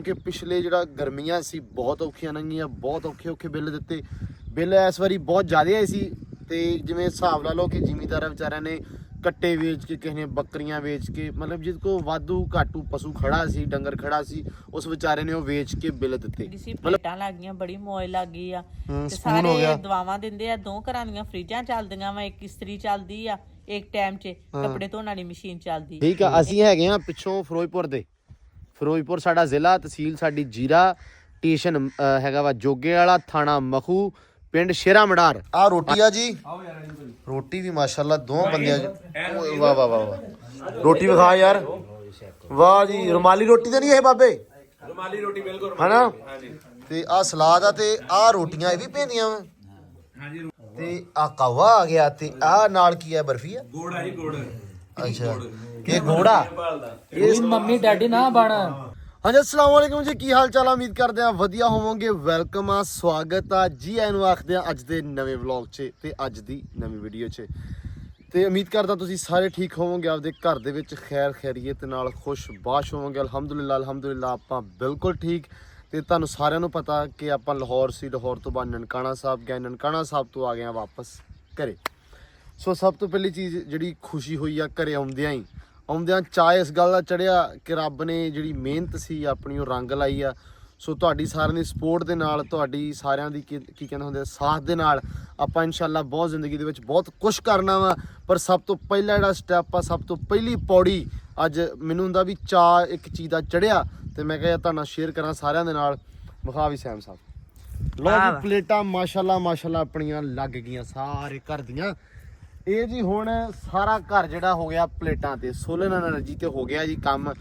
ਕਿ ਪਿਛਲੇ ਜਿਹੜਾ ਗਰਮੀਆਂ ਸੀ ਬਹੁਤ ਔਖੀਆਂ ਲੰਘੀਆਂ, ਬਹੁਤ ਔਖੇ ਬਿੱਲ ਦਿੱਤੇ। ਬਿੱਲ ਇਸ ਵਾਰੀ ਬਹੁਤ ਜ਼ਿਆਦਾ ਆਏ ਸੀ ਤੇ ਜਿਵੇਂ ਹਿਸਾਬ ਲਾ ਲਓ ਕਿ ਜ਼ਿਮੀਂਦਾਰਾਂ ਵਿਚਾਰਿਆਂ ਨੇ ਕੱਟੇ ਵੇਚ ਕੇ, ਕਿਸੇ ਨੇ ਬੱਕਰੀਆਂ ਵੇਚ ਕੇ, ਮਤਲਬ ਜਿਹਦੇ ਕੋਲ ਵਾਧੂ ਘਾਟੂ ਪਸ਼ੂ ਖੜਾ ਸੀ, ਡੰਗਰ ਖੜਾ ਸੀ, ਉਸ ਵਿਚਾਰੇ ਨੇ ਉਹ ਵੇਚ ਕੇ ਬਿੱਲ ਦਿੱਤੇ। ਪਲੇਟਾਂ ਲੱਗ ਗਈਆਂ, ਬੜੀ ਮੌਜ ਲੱਗ ਗਈ ਆ ਤੇ ਸਾਰੇ ਦਵਾਵਾਂ ਦਿੰਦੇ ਆ। 2 ਘਰਾਂ ਦੀਆਂ ਫਰਿੱਜਾਂ ਚੱਲਦੀਆਂ ਵਾ, ਇੱਕ ਇਸਤਰੀ ਚੱਲਦੀ ਆ, ਇੱਕ ਟਾਈਮ 'ਚ ਕੱਪੜੇ ਧੋਣ ਵਾਲੀ ਮਸ਼ੀਨ ਚੱਲਦੀ। ਠੀਕ ਆ, ਅਸੀਂ ਹੈਗੇ ਆ ਪਿੱਛੋਂ ਫਿਰੋਜ਼ਪੁਰ ਦੇ। ਫਿਰੋਜ਼ਪੁਰ ਸਾਡਾ ਜ਼ਿਲ੍ਹਾ, ਤਹਿਸੀਲ ਸਾਡੀ ਜੀਰਾ, ਸਟੇਸ਼ਨ ਹੈਗਾ ਵਾ ਜੋਗੇ ਵਾਲਾ, ਥਾਣਾ ਮਖੂ, ਪਿੰਡ ਸ਼ੇਰਾ ਮੜਾਰ। ਆ ਰੋਟੀ ਆ ਜੀ, ਰੋਟੀ ਵੀ ਮਾਸ਼ਾਅੱਲਾ ਦੋ ਬੰਦਿਆਂ ਚ। ਵਾਹ ਵਾਹ ਵਾਹ, ਰੋਟੀ ਵਿਖਾ ਯਾਰ, ਵਾਹ ਜੀ। ਰੁਮਾਲੀ ਰੋਟੀ ਤੇ ਨਹੀਂ ਇਹ ਬਾਬੇ? ਰੁਮਾਲੀ ਰੋਟੀ ਬਿਲਕੁਲ ਹਨਾ। ਤੇ ਆ ਸਲਾਦ ਆ ਤੇ ਆ ਰੋਟੀਆਂ ਇਹ ਵੀ ਪੈਂਦੀਆਂ ਵਾ। ਹਾਂਜੀ। ਤੇ ਆ ਕਾਵਾ ਆ ਗਿਆ ਤੇ ਆ ਨਾਲ ਕੀ ਆ? ਬਰਫੀ ਆ, ਗੋੜ ਆ ਜੀ, ਗੋੜ। ਅੱਛਾ, ਇਹ ਗੋੜਾ। ਇਹ ਮੰਮੀ ਡੈਡੀ ਨਾ ਬਣ। ਹਾਂਜੀ, अस्सलाम वालेकुम जी, ਕੀ ਹਾਲ ਚਾਲ ਆ? ਉਮੀਦ ਕਰਦੇ ਆ ਵਧੀਆ ਹੋਵੋਗੇ। ਵੈਲਕਮ ਆ, ਸਵਾਗਤ ਆ ਜੀ, ਇਹਨੂੰ ਆਖਦੇ ਆ ਅੱਜ ਦੇ ਨਵੇਂ ਵਲੌਗ 'ਚ ਤੇ ਅੱਜ ਦੀ ਨਵੀਂ ਵੀਡੀਓ 'ਚ। ਤੇ ਉਮੀਦ ਕਰਦਾ ਤੁਸੀਂ ਸਾਰੇ ਠੀਕ ਹੋਵੋਗੇ, ਆਪਦੇ ਘਰ ਦੇ ਵਿੱਚ ਖੈਰ ਖੈਰੀਅਤ ਨਾਲ ਖੁਸ਼-ਬਾਸ਼ ਹੋਵੋਗੇ। ਅਲਹਮਦੁਲਿਲਾ ਆਪਾਂ ਬਿਲਕੁਲ ਠੀਕ। ਤੇ ਤੁਹਾਨੂੰ ਸਾਰਿਆਂ ਨੂੰ ਪਤਾ ਕਿ ਆਪਾਂ ਲਾਹੌਰ ਸੀ, ਲਾਹੌਰ ਤੋਂ ਬਾਅਦ ਨਨਕਾਣਾ ਸਾਹਿਬ ਗਏ, ਨਨਕਾਣਾ ਸਾਹਿਬ ਤੋਂ ਆ ਗਏ ਆ ਵਾਪਸ ਘਰੇ। ਸੋ ਸਭ ਤੋਂ ਪਹਿਲੀ ਚੀਜ਼ ਜਿਹੜੀ ਖੁਸ਼ੀ ਹੋਈ ਆ ਘਰੇ ਆਉਂਦਿਆਂ ਚਾਅ ਇਸ ਗੱਲ ਦਾ ਚੜਿਆ ਕਿ ਰੱਬ ਨੇ ਜਿਹੜੀ ਮਿਹਨਤ ਸੀ ਆਪਣੀ ਉਹ ਰੰਗ ਲਾਈ ਆ। ਸੋ ਤੁਹਾਡੀ ਸਾਰਿਆਂ ਦੀ ਸਪੋਰਟ ਦੇ ਨਾਲ, ਤੁਹਾਡੀ ਸਾਰਿਆਂ ਦੀ ਕੀ ਕਹਿੰਦੇ ਹੁੰਦੇ ਸਾਥ ਦੇ ਨਾਲ ਆਪਾਂ ਇਨਸ਼ਾਅੱਲਾ ਬਹੁਤ ਜ਼ਿੰਦਗੀ ਦੇ ਵਿੱਚ ਬਹੁਤ ਕੁਛ ਕਰਨਾ ਵਾ। ਪਰ ਸਭ ਤੋਂ ਪਹਿਲਾ ਜਿਹੜਾ ਸਟੈਪ ਆ, ਸਭ ਤੋਂ ਪਹਿਲੀ ਪੌੜੀ ਅੱਜ ਮੈਨੂੰ ਹੁੰਦਾ ਵੀ ਚਾਅ ਇੱਕ ਚੀਜ਼ ਦਾ ਚੜਿਆ ਤੇ ਮੈਂ ਕਿਹਾ ਤੁਹਾਡੇ ਨਾਲ ਸ਼ੇਅਰ ਕਰਾਂ ਸਾਰਿਆਂ ਦੇ ਨਾਲ। ਵਿਖਾ ਵੀ ਸੈਮ ਸਾਹਿਬ, ਲੋ ਜੀ ਪਲੇਟਾਂ ਮਾਸ਼ਾਅੱਲਾ ਆਪਣੀਆਂ ਲੱਗ ਗਈਆਂ ਸਾਰੇ ਘਰ ਦੀਆਂ। ਇਹ ਜੀ ਹੁਣ ਸਾਰਾ ਘਰ ਜਿਹੜਾ ਹੋ ਗਿਆ ਪਲੇਟਾਂ ਤੇ, ਸੋਲਰ ਐਨਰਜੀ ਤੇ ਹੋ ਗਿਆ ਜੀ ਕੰਮ।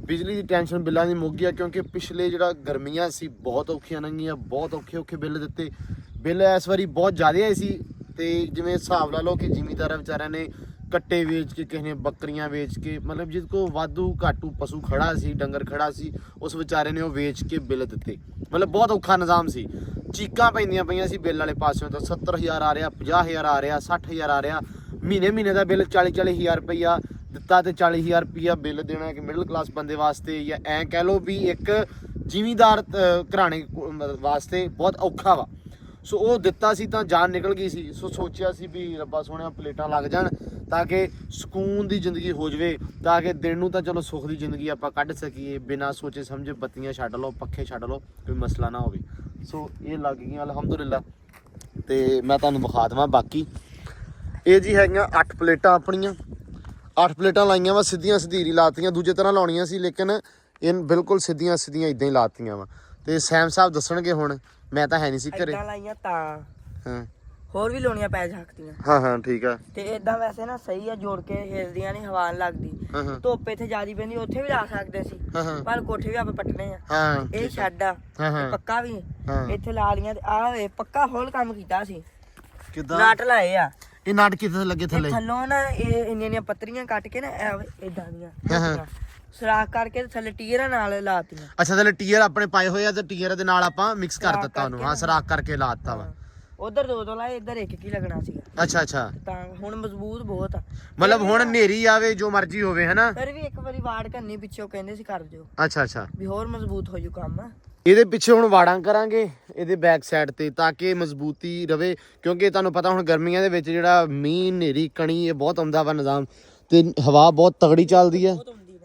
ਬਿਜਲੀ ਦੀ ਟੈਨਸ਼ਨ ਬਿੱਲਾਂ ਦੀ ਮੁੱਕ ਗਿਆ ਕਿਉਂਕਿ ਪਿਛਲੇ ਜਿਹੜਾ ਗਰਮੀਆਂ ਸੀ ਬਹੁਤ ਔਖੀਆਂ ਲੰਘੀਆਂ, ਬਹੁਤ ਔਖੇ ਬਿੱਲ ਦਿੱਤੇ। ਬਿੱਲ ਇਸ ਵਾਰੀ ਬਹੁਤ ਜ਼ਿਆਦਾ ਆਏ ਸੀ ਤੇ ਜਿਵੇਂ ਹਿਸਾਬ ਲਾ ਲਓ ਕਿ ਜ਼ਿਮੀਂਦਾਰਾਂ ਵਿਚਾਰਿਆਂ ਨੇ ਕੱਟੇ ਵੇਚ ਕੇ, ਕਿਸੇ ਨੇ ਬੱਕਰੀਆਂ ਵੇਚ ਕੇ, ਮਤਲਬ ਜਿਹਦੇ ਕੋਲ ਵਾਧੂ ਘਾਟੂ ਪਸ਼ੂ ਖੜਾ ਸੀ, ਡੰਗਰ ਖੜਾ ਸੀ, ਉਸ ਵਿਚਾਰੇ ਨੇ ਉਹ ਵੇਚ ਕੇ ਬਿੱਲ ਦਿੱਤੇ। ਮਤਲਬ ਬਹੁਤ ਔਖਾ ਨਿਜ਼ਾਮ ਸੀ, ਚੀਕਾਂ ਪੈਂਦੀਆਂ ਪਈਆਂ ਸੀ ਬਿੱਲ ਵਾਲੇ ਪਾਸਿਓਂ। ਤਾਂ 70,000 ਆ ਰਿਹਾ, 50,000 ਆ ਰਿਹਾ, 60,000 ਆ ਰਿਹਾ। ਮਹੀਨੇ ਦਾ ਬਿੱਲ 40,000 ਰੁਪਈਆ ਦਿੱਤਾ ਤੇ 40,000 ਰੁਪਈਆ ਬਿੱਲ ਦੇਣਾ ਕਿ ਮਿਡਲ ਕਲਾਸ ਬੰਦੇ ਵਾਸਤੇ, ਜਾਂ ਐਂ ਕਹਿ ਲਓ ਵੀ ਇੱਕ ਜ਼ਿਮੀਂਦਾਰ ਘਰਾਣੇ ਵਾਸਤੇ ਬਹੁਤ ਔਖਾ ਵਾ। ਸੋ ਉਹ ਦਿੱਤਾ ਸੀ ਤਾਂ ਜਾਨ ਨਿਕਲ ਗਈ ਸੀ। ਸੋ ਸੋਚਿਆ ਸੀ ਵੀ ਰੱਬਾ ਸੋਹਣਿਆ ਪਲੇਟਾਂ ਲੱਗ ਜਾਣ ਤਾਂ ਕਿ ਸਕੂਨ ਦੀ ਜ਼ਿੰਦਗੀ ਹੋ ਜਾਵੇ, ਤਾਂ ਕਿ ਦਿਨ ਨੂੰ ਤਾਂ ਚਲੋ ਸੁੱਖ ਦੀ ਜ਼ਿੰਦਗੀ ਆਪਾਂ ਕੱਢ ਸਕੀਏ, ਬਿਨਾਂ ਸੋਚੇ ਸਮਝੇ ਬੱਤੀਆਂ ਛੱਡ ਲਓ, ਪੱਖੇ ਛੱਡ ਲਓ, ਕੋਈ ਮਸਲਾ ਨਾ ਹੋਵੇ। ਸੋ ਇਹ ਲੱਗ ਗਈਆਂ ਅਲਹਮਦੁਲਿਲਾ। ਤੇ ਮੈਂ ਤੁਹਾਨੂੰ ਵਿਖਾ ਦੇਵਾਂ ਬਾਕੀ। ਇਹ ਜੀ ਹੈਗੀਆਂ 8 ਪਲੇਟਾਂ ਆਪਣੀਆਂ, 8 ਪਲੇਟਾਂ ਲਾਈਆਂ ਵਾ, ਸਿੱਧੀਆਂ ਸਧੀਰੀ ਲਾਤੀਆਂ। ਦੂਜੇ ਤਰ੍ਹਾਂ ਲਾਉਣੀਆਂ ਸੀ ਲੇਕਿਨ ਇਹ ਬਿਲਕੁਲ ਸਿੱਧੀਆਂ ਇਦਾਂ ਹੀ ਲਾਤੀਆਂ ਵਾ। ਤੇ ਸੈਮ ਸਾਹਿਬ ਦੱਸਣਗੇ ਹੁਣ, ਮੈਂ ਤਾਂ ਹੈ ਨਹੀਂ ਸੀ ਘਰੇ। ਇਦਾਂ ਲਾਈਆਂ ਤਾਂ ਹਾਂ, ਹੋਰ ਵੀ ਲਾਉਣੀਆਂ ਪੈ ਸਕਦੀਆਂ। ਹਾਂ ਠੀਕ ਆ। ਤੇ ਇਦਾਂ ਵੈਸੇ ਨਾ ਸਹੀ ਆ, ਜੋੜ ਕੇ ਹਿਲਦੀਆਂ ਨਹੀਂ, ਹਵਾ ਨਹੀਂ ਲੱਗਦੀ। ਧੁੱਪ ਇੱਥੇ ਜ਼ਿਆਦੀ ਪੈਂਦੀ, ਉੱਥੇ ਵੀ ਲਾ ਸਕਦੇ ਸੀ ਪਰ ਕੋਠੇ ਵੀ ਆਪਾਂ ਪੱਟਣੇ ਆ। ਇਹ ਛੱਡ ਆ, ਪੱਕਾ ਵੀ ਇੱਥੇ ਲਾ ਲੀਆਂ। ਤੇ ਆਹ ਵੇ ਪੱਕਾ ਫੁੱਲ ਕੰਮ ਕੀਤਾ ਸੀ, ਕਿਦਾਂ ਨਾਟ ਲਾਏ ਆ। ਇਹ ਨਾਟ ਕਿੱਥੇ ਲੱਗੇ ਥੱਲੇ? ਥੱਲੋਂ ਨਾ ਇਹ ਇੰਨੀਆਂ ਪੱਤਰੀਆਂ ਕੱਟ ਕੇ ਨਾ ਇਦਾਂ ਦੀਆਂ ਸੁਰਾਖ ਕਰਕੇ ਥੱਲੇ ਟੀਅਰਾਂ ਨਾਲ ਲਾਤੀਆਂ। ਅੱਛਾ, ਥੱਲੇ ਟੀਅਰ ਆਪਣੇ ਪਾਏ ਹੋਏ ਆ ਤੇ ਟੀਅਰ ਦੇ ਨਾਲ ਆਪਾਂ ਮਿਕਸ ਕਰ ਦਿੱਤਾ ਉਹਨੂੰ। ਹਾਂ, ਸਰਾਖ ਕਰਕੇ ਲਾਤਾ ਵਾ। ਉਧਰ 2 ਲਾਏ, ਇੱਧਰ ਇੱਕ ਕੀ ਲੱਗਣਾ ਸੀਗਾ। ਅੱਛਾ ਤਾਂ ਹੁਣ ਮਜ਼ਬੂਤ ਬਹੁਤ ਆ। ਮਤਲਬ ਹੁਣ ਹਨੇਰੀ ਆਵੇ ਜੋ ਮਰਜ਼ੀ ਹੋਵੇ ਹਨਾ। ਫਿਰ ਵੀ ਇੱਕ ਵਾਰੀ ਵਾੜ ਕਰਨੀ ਪਿੱਛੋਂ ਕਹਿੰਦੇ ਸੀ ਕਰ ਦਿਓ। ਅੱਛਾ ਵੀ ਹੋਰ ਮਜ਼ਬੂਤ ਹੋ ਜੂ ਕੰਮ। ਇਹਦੇ ਪਿੱਛੇ ਹੁਣ ਵਾੜਾਂ ਕਰਾਂਗੇ ਇਹਦੇ ਬੈਕ ਸਾਈਡ ਤੇ ਤਾਂ ਕਿ ਮਜ਼ਬੂਤੀ ਰਵੇ, ਕਿਉਂਕਿ ਤੁਹਾਨੂੰ ਪਤਾ ਹੁਣ ਗਰਮੀਆਂ ਦੇ ਵਿੱਚ ਜਿਹੜਾ ਮੀਂਹ, ਹਨੇਰੀ, ਕਣੀ ਇਹ ਬਹੁਤ ਆਉਂਦਾ ਵਾ ਨਿਜ਼ਾਮ, ਤੇ ਹਵਾ ਬਹੁਤ ਤਗੜੀ ਚੱਲਦੀ ਹੈ।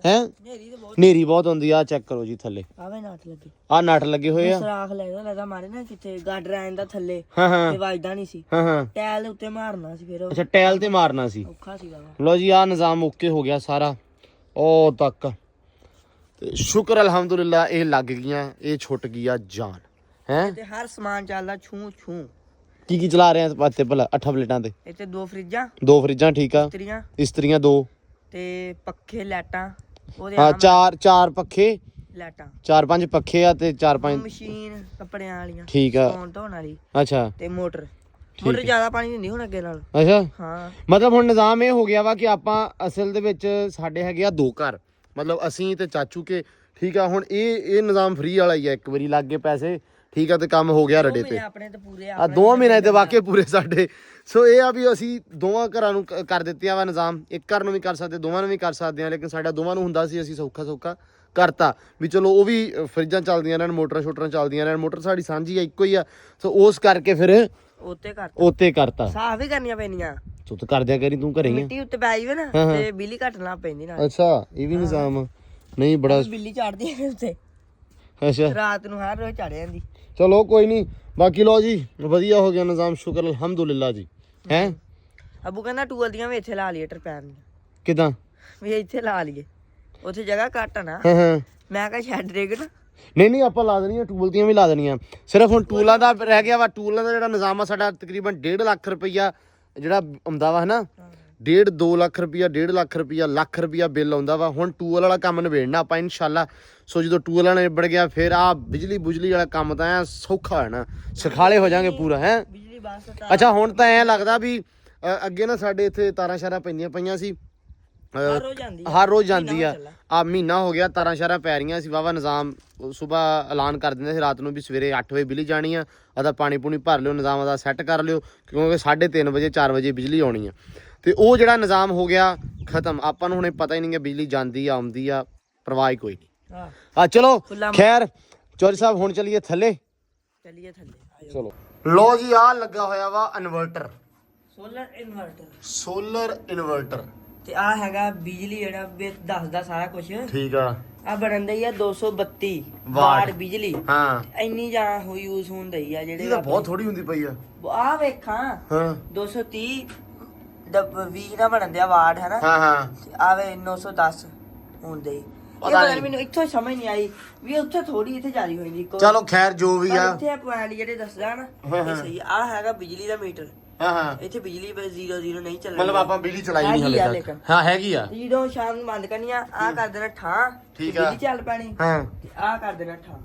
ਹਨੇਰੀ ਬਹੁਤ ਹੁੰਦੀ ਆ। ਚੈੱਕ ਕਰੋ ਜੀ ਥੱਲੇ ਆਵੇ ਨਾਟ ਲੱਗੇ, ਆਹ ਨਟ ਲੱਗੇ ਹੋਏ ਆ। ਸਰਾਖ ਲੱਗਦਾ ਮਾਰੇ ਨਾ ਕਿਤੇ ਗਾਡਰ ਆਂਦਾ ਥੱਲੇ ਤੇ ਵੱਜਦਾ ਨਹੀਂ ਸੀ। ਟਾਇਲ ਦੇ ਉੱਤੇ ਮਾਰਨਾ ਸੀ ਫਿਰ। ਅੱਛਾ, ਟਾਇਲ ਤੇ ਮਾਰਨਾ ਸੀ, ਔਖਾ ਸੀਗਾ। ਲੋ ਜੀ ਆਹ ਨਿਜ਼ਾਮ ਓਕੇ ਹੋ ਗਿਆ ਸਾਰਾ ਉਹ ਤੱਕ। ਤੇ ਸ਼ੁਕਰ ਅਲਹਮਦੁਲਿਲਾ ਇਹ ਲੱਗ ਗਈਆਂ, ਇਹ ਛੁੱਟ ਗਈ ਜਾਨ ਹੈ। ਤੇ ਹਰ ਸਮਾਨ ਚੱਲਦਾ ਛੂ ਛੂ। ਕੀ ਚਲਾ ਰਹੇ ਆ ਪਾਤੇ ਭਲਾ? 8 ਪਲੇਟਾਂ ਤੇ ਇੱਥੇ 2 ਫਰਿੱਜਾਂ, 2 ਫਰਿੱਜਾਂ, ਠੀਕ ਆ, ਇਸਤਰੀਆਂ 2 ਤੇ ਪੱਖੇ, ਲਾਈਟਾਂ ਉਹਦੇ। ਹਾਂ, 4 ਪੱਖੇ, ਲਾਈਟਾਂ 4-5 ਪੱਖੇ ਆ ਤੇ 4-5 ਮਸ਼ੀਨ ਕੱਪੜਿਆਂ ਵਾਲੀਆਂ, ਠੀਕ ਆ, ਧੋਣ ਵਾਲੀ। ਅੱਛਾ, ਤੇ ਮੋਟਰ ਜ਼ਿਆਦਾ ਪਾਣੀ ਦਿੰਦੀ ਹੁਣ ਅੱਗੇ ਨਾਲ। ਅੱਛਾ, ਹਾਂ। ਮਤਲਬ ਹੁਣ ਨਿਜ਼ਾਮ ਇਹ ਹੋ ਗਿਆ ਵਾ ਕਿ ਆਪਾਂ ਅਸਲ ਦੇ ਵਿੱਚ ਸਾਡੇ ਹੈਗੇ ਆ 2 ਘਰ, ਮਤਲਬ ਅਸੀਂ ਤੇ ਚਾਚੂ ਕੇ, ਠੀਕ ਆ। ਹੁਣ ਇਹ ਨਿਜ਼ਾਮ ਫ੍ਰੀ ਵਾਲਾ ਹੀ ਆ, ਇੱਕ ਵਾਰੀ ਲੱਗ ਗਏ ਪੈਸੇ, ਠੀਕ ਆ, ਤੇ ਕੰਮ ਹੋ ਗਿਆ ਰੜੇ ਤੇ। ਆਪਣੇ ਤੇ ਪੂਰੇ ਆ 2 ਮਹੀਨੇ ਤੇ ਵਾਕਈ ਪੂਰੇ ਸਾਡੇ। ਸੋ ਇਹ ਆ ਵੀ ਅਸੀਂ 2 ਘਰਾਂ ਨੂੰ ਕਰ ਦਿੱਤਿਆ ਵਾ ਨਿਜ਼ਾਮ। ਇੱਕ ਘਰ ਨੂੰ ਵੀ ਕਰ ਸਕਦੇ, ਦੋਵਾਂ ਨੂੰ ਵੀ ਕਰ ਸਕਦੇ ਆ, ਲੇਕਿਨ ਸਾਡਾ ਦੋਵਾਂ ਨੂੰ ਹੁੰਦਾ ਸੀ ਅਸੀਂ ਸੌਖਾ ਕਰਤਾ ਵੀ ਚਲੋ ਉਹ ਵੀ ਫਰਿੱਜਾਂ ਚੱਲਦੀਆਂ ਰਹਿਣ, ਮੋਟਰਾਂ ਸ਼ੋਟਰਾਂ ਚੱਲਦੀਆਂ ਰਹਿਣ, ਮੋਟਰ ਸਾਡੀ ਸਾਂਝੀ ਆ, ਇੱਕੋ ਹੀ ਆ। ਸੋ ਉਸ ਕਰਕੇ ਫਿਰ ਉੱਤੇ ਕਰਤਾ। ਸਾਫ ਵੀ ਕਰਨੀਆਂ ਪੈਣੀਆਂ, ਤੂੰ ਤਾਂ ਕਰਦਿਆ ਕਰੀ, ਤੂੰ ਘਰੇ ਹੀ ਮਿੱਟੀ ਉੱਤੇ ਪੈ ਜਾਵੇ ਨਾ ਤੇ ਬਿਜਲੀ ਘਟਣਾ ਪੈਂਦੀ ਨਾਲ। ਅੱਛਾ ਇਹ ਵੀ ਨਿਜ਼ਾਮ ਨਹੀਂ ਬੜਾ। ਬਿੱਲੀ ਚੜਦੀ ਹੈ ਉੱਤੇ, ਅੱਛਾ ਰਾਤ ਨੂੰ ਹਰ ਰੋਜ਼ ਚੜ ਜਾਂਦੀ। ਚਲੋ ਕੋਈ ਨਹੀਂ, ਬਾਕੀ ਲਓ ਜੀ ਵਧੀਆ ਹੋ ਗਿਆ ਨਿਜ਼ਾਮ, ਸ਼ੁਕਰ ਅਲਹਮਦੁਲਿਲਾ ਜੀ। ਹੈ ਅੱਬੂ ਕਹਿੰਦਾ ਟੂਲ ਦੀਆਂ ਵੀ ਇੱਥੇ ਲਾ ਲਈਏ ਟਰਪੈਨ ਦੀਆਂ, ਕਿਦਾਂ ਵੀ ਇੱਥੇ ਲਾ ਲਈਏ, ਉੱਥੇ ਜਗ੍ਹਾ ਘੱਟ ਆ ਨਾ। ਹਾਂ ਮੈਂ ਕਿਹਾ ਛੱਡ ਰੇਗ ਨਾ। ਨਹੀਂ ਆਪਾਂ ਲਾ ਦੇਣੀਆਂ, ਟੂਲ ਦੀਆਂ ਵੀ ਲਾ ਦੇਣੀਆਂ। ਸਿਰਫ ਹੁਣ ਟੂਲਾਂ ਦਾ ਰਹਿ ਗਿਆ ਵਾ। ਟੂਲਾਂ ਦਾ ਜਿਹੜਾ ਨਿਜ਼ਾਮ ਆ ਸਾਡਾ ਤਕਰੀਬਨ 1.5 ਲੱਖ ਰੁਪਈਆ ਜਿਹੜਾ ਆਉਂਦਾ ਵਾ ਹਨਾ, 2 ਲੱਖ ਰੁਪਈਆ, 1.5 ਲੱਖ ਰੁਪਈਆ, ਲੱਖ ਰੁਪਈਆ ਬਿੱਲ ਆਉਂਦਾ ਵਾ। ਹੁਣ ਟੂਲ ਵਾਲਾ ਕੰਮ ਨਿਬੇੜਨਾ ਆਪਾਂ ਇਨਸ਼ਾਅੱਲਾ। ਸੋ ਜਦੋਂ ਟੂਲ ਵਾਲਾ ਨਿਬੜ ਗਿਆ ਫਿਰ ਆ ਬਿਜਲੀ ਬੁਜਲੀ ਵਾਲਾ ਕੰਮ ਤਾਂ ਐ ਸੌਖਾ ਹੋਣਾ, ਸਖਾਲੇ ਹੋ ਜਾਾਂਗੇ ਪੂਰਾ। ਹੈ ਬਿਜਲੀ ਬਸ ਅੱਛਾ ਹੁਣ ਤਾਂ ਐ ਲੱਗਦਾ ਵੀ ਅੱਗੇ ਨਾ ਸਾਡੇ ਇੱਥੇ ਤਾਰਾਂ ਸ਼ਾਰਾਂ ਪੈਂਦੀਆਂ ਪਈਆਂ ਸੀ, ਹਰ ਰੋਜ਼ ਜਾਂਦੀ ਆ ਮਹੀਨਾ ਹੋ ਗਿਆ ਤਾਰਾਂ ਸ਼ਾਰਾਂ ਪੈ ਰਹੀਆਂ ਸੀ ਵਾਵਾ। ਨਿਜ਼ਾਮ ਸੁਬਾਹ ਐਲਾਨ ਕਰ ਦਿੰਦੇ ਸੀ ਰਾਤ ਨੂੰ ਵੀ ਸਵੇਰੇ 8 ਵਜੇ ਬਿਜਲੀ ਜਾਣੀ ਆ, ਆਦਾ ਪਾਣੀ ਪੂਣੀ ਭਰ ਲਿਓ, ਨਿਜ਼ਾਮ ਦਾ ਸੈੱਟ ਕਰ ਲਿਓ, ਕਿਉਂਕਿ 3:30 ਵਜੇ 4 ਵਜੇ ਬਿਜਲੀ ਆਉਣੀ ਆ। ਤੇ ਉਹ ਜਿਹੜਾ ਨਿਜ਼ਾਮ ਹੋ ਗਿਆ ਖਤਮ। ਆਪਾਂ ਨੂੰ ਹੁਣੇ ਪਤਾ ਹੀ ਨਹੀਂ ਕਿ ਬਿਜਲੀ ਜਾਂਦੀ ਆ ਆਉਂਦੀ ਆ, ਪਰਵਾਹ ਕੋਈ ਨਹੀਂ। ਆ ਚਲੋ ਖੈਰ ਚੌਧਰੀ ਸਾਹਿਬ ਹੁਣ ਚੱਲੀਏ ਥੱਲੇ। ਚੱਲੀਏ ਥੱਲੇ ਚਲੋ ਲੋ ਜੀ ਆ ਲੱਗਾ ਹੋਇਆ ਵਾ ਇਨਵਰਟਰ, ਸੋਲਰ ਇਨਵਰਟਰ ਤੇ ਆ ਹੈਗਾ ਬਿਜਲੀ ਜਿਹੜਾ ਦੱਸਦਾ ਸਾਰਾ ਕੁਝ। ਠੀਕ ਆ ਬਣਨ ਦਈ ਆ 232 ਵਾਟ ਬਿਜਲੀ। ਹਾਂ ਇੰਨੀ ਜ਼ਿਆਦਾ ਹੋ ਯੂਜ਼ ਹੁੰਦੀ ਆ ਜਿਹੜੇ ਇਹ ਬਹੁਤ ਥੋੜੀ ਹੁੰਦੀ ਪਈ ਆ। ਆ ਵੇਖਾਂ ਹਾਂ 230 20 ਨਾ ਬਣਨ ਦਿਆ ਵਾਟ ਹੈ ਨਾ। ਹਾਂ ਆਵੇ 910 ਹੁੰਦੇ। ਮੈਨੂੰ ਇੱਥੋਂ ਸਮਝ ਨਹੀਂ ਆਈ ਵੀ ਉੱਥੇ ਥੋੜੀ ਇੱਥੇ ਜਾਰੀ ਹੋਈ ਨਹੀਂ। ਚਲੋ ਖੈਰ ਜੋ ਵੀ ਆ, ਇੱਥੇ ਪੁਆਇੰਟ ਜਿਹੜੇ ਦੱਸਦਾ ਨਾ ਇਹ ਸਹੀ ਆ। ਹੈਗਾ ਬਿਜਲੀ ਦਾ ਮੀਟਰ। ਇੱਥੇ ਬਿਜਲੀ 0 ਨਹੀਂ ਚੱਲਣੀ, ਮਤਲਬ ਆਪਾਂ ਬਿਜਲੀ ਚਲਾਈ ਨਹੀਂ ਹਲੇ ਤੱਕ। ਹਾਂ ਹੈਗੀ ਆ। ਜਦੋਂ ਸ਼ਾਮ ਨੂੰ ਬੰਦ ਕਰਨੀ ਆ ਕਰ ਦੇਣਾ ਠਾਂ, ਠੀਕ ਆ, ਬਿਜਲੀ ਚੱਲ ਪੈਣੀ। ਹਾਂ ਆ ਕਰ ਦੇਣਾ ਠਾਂ,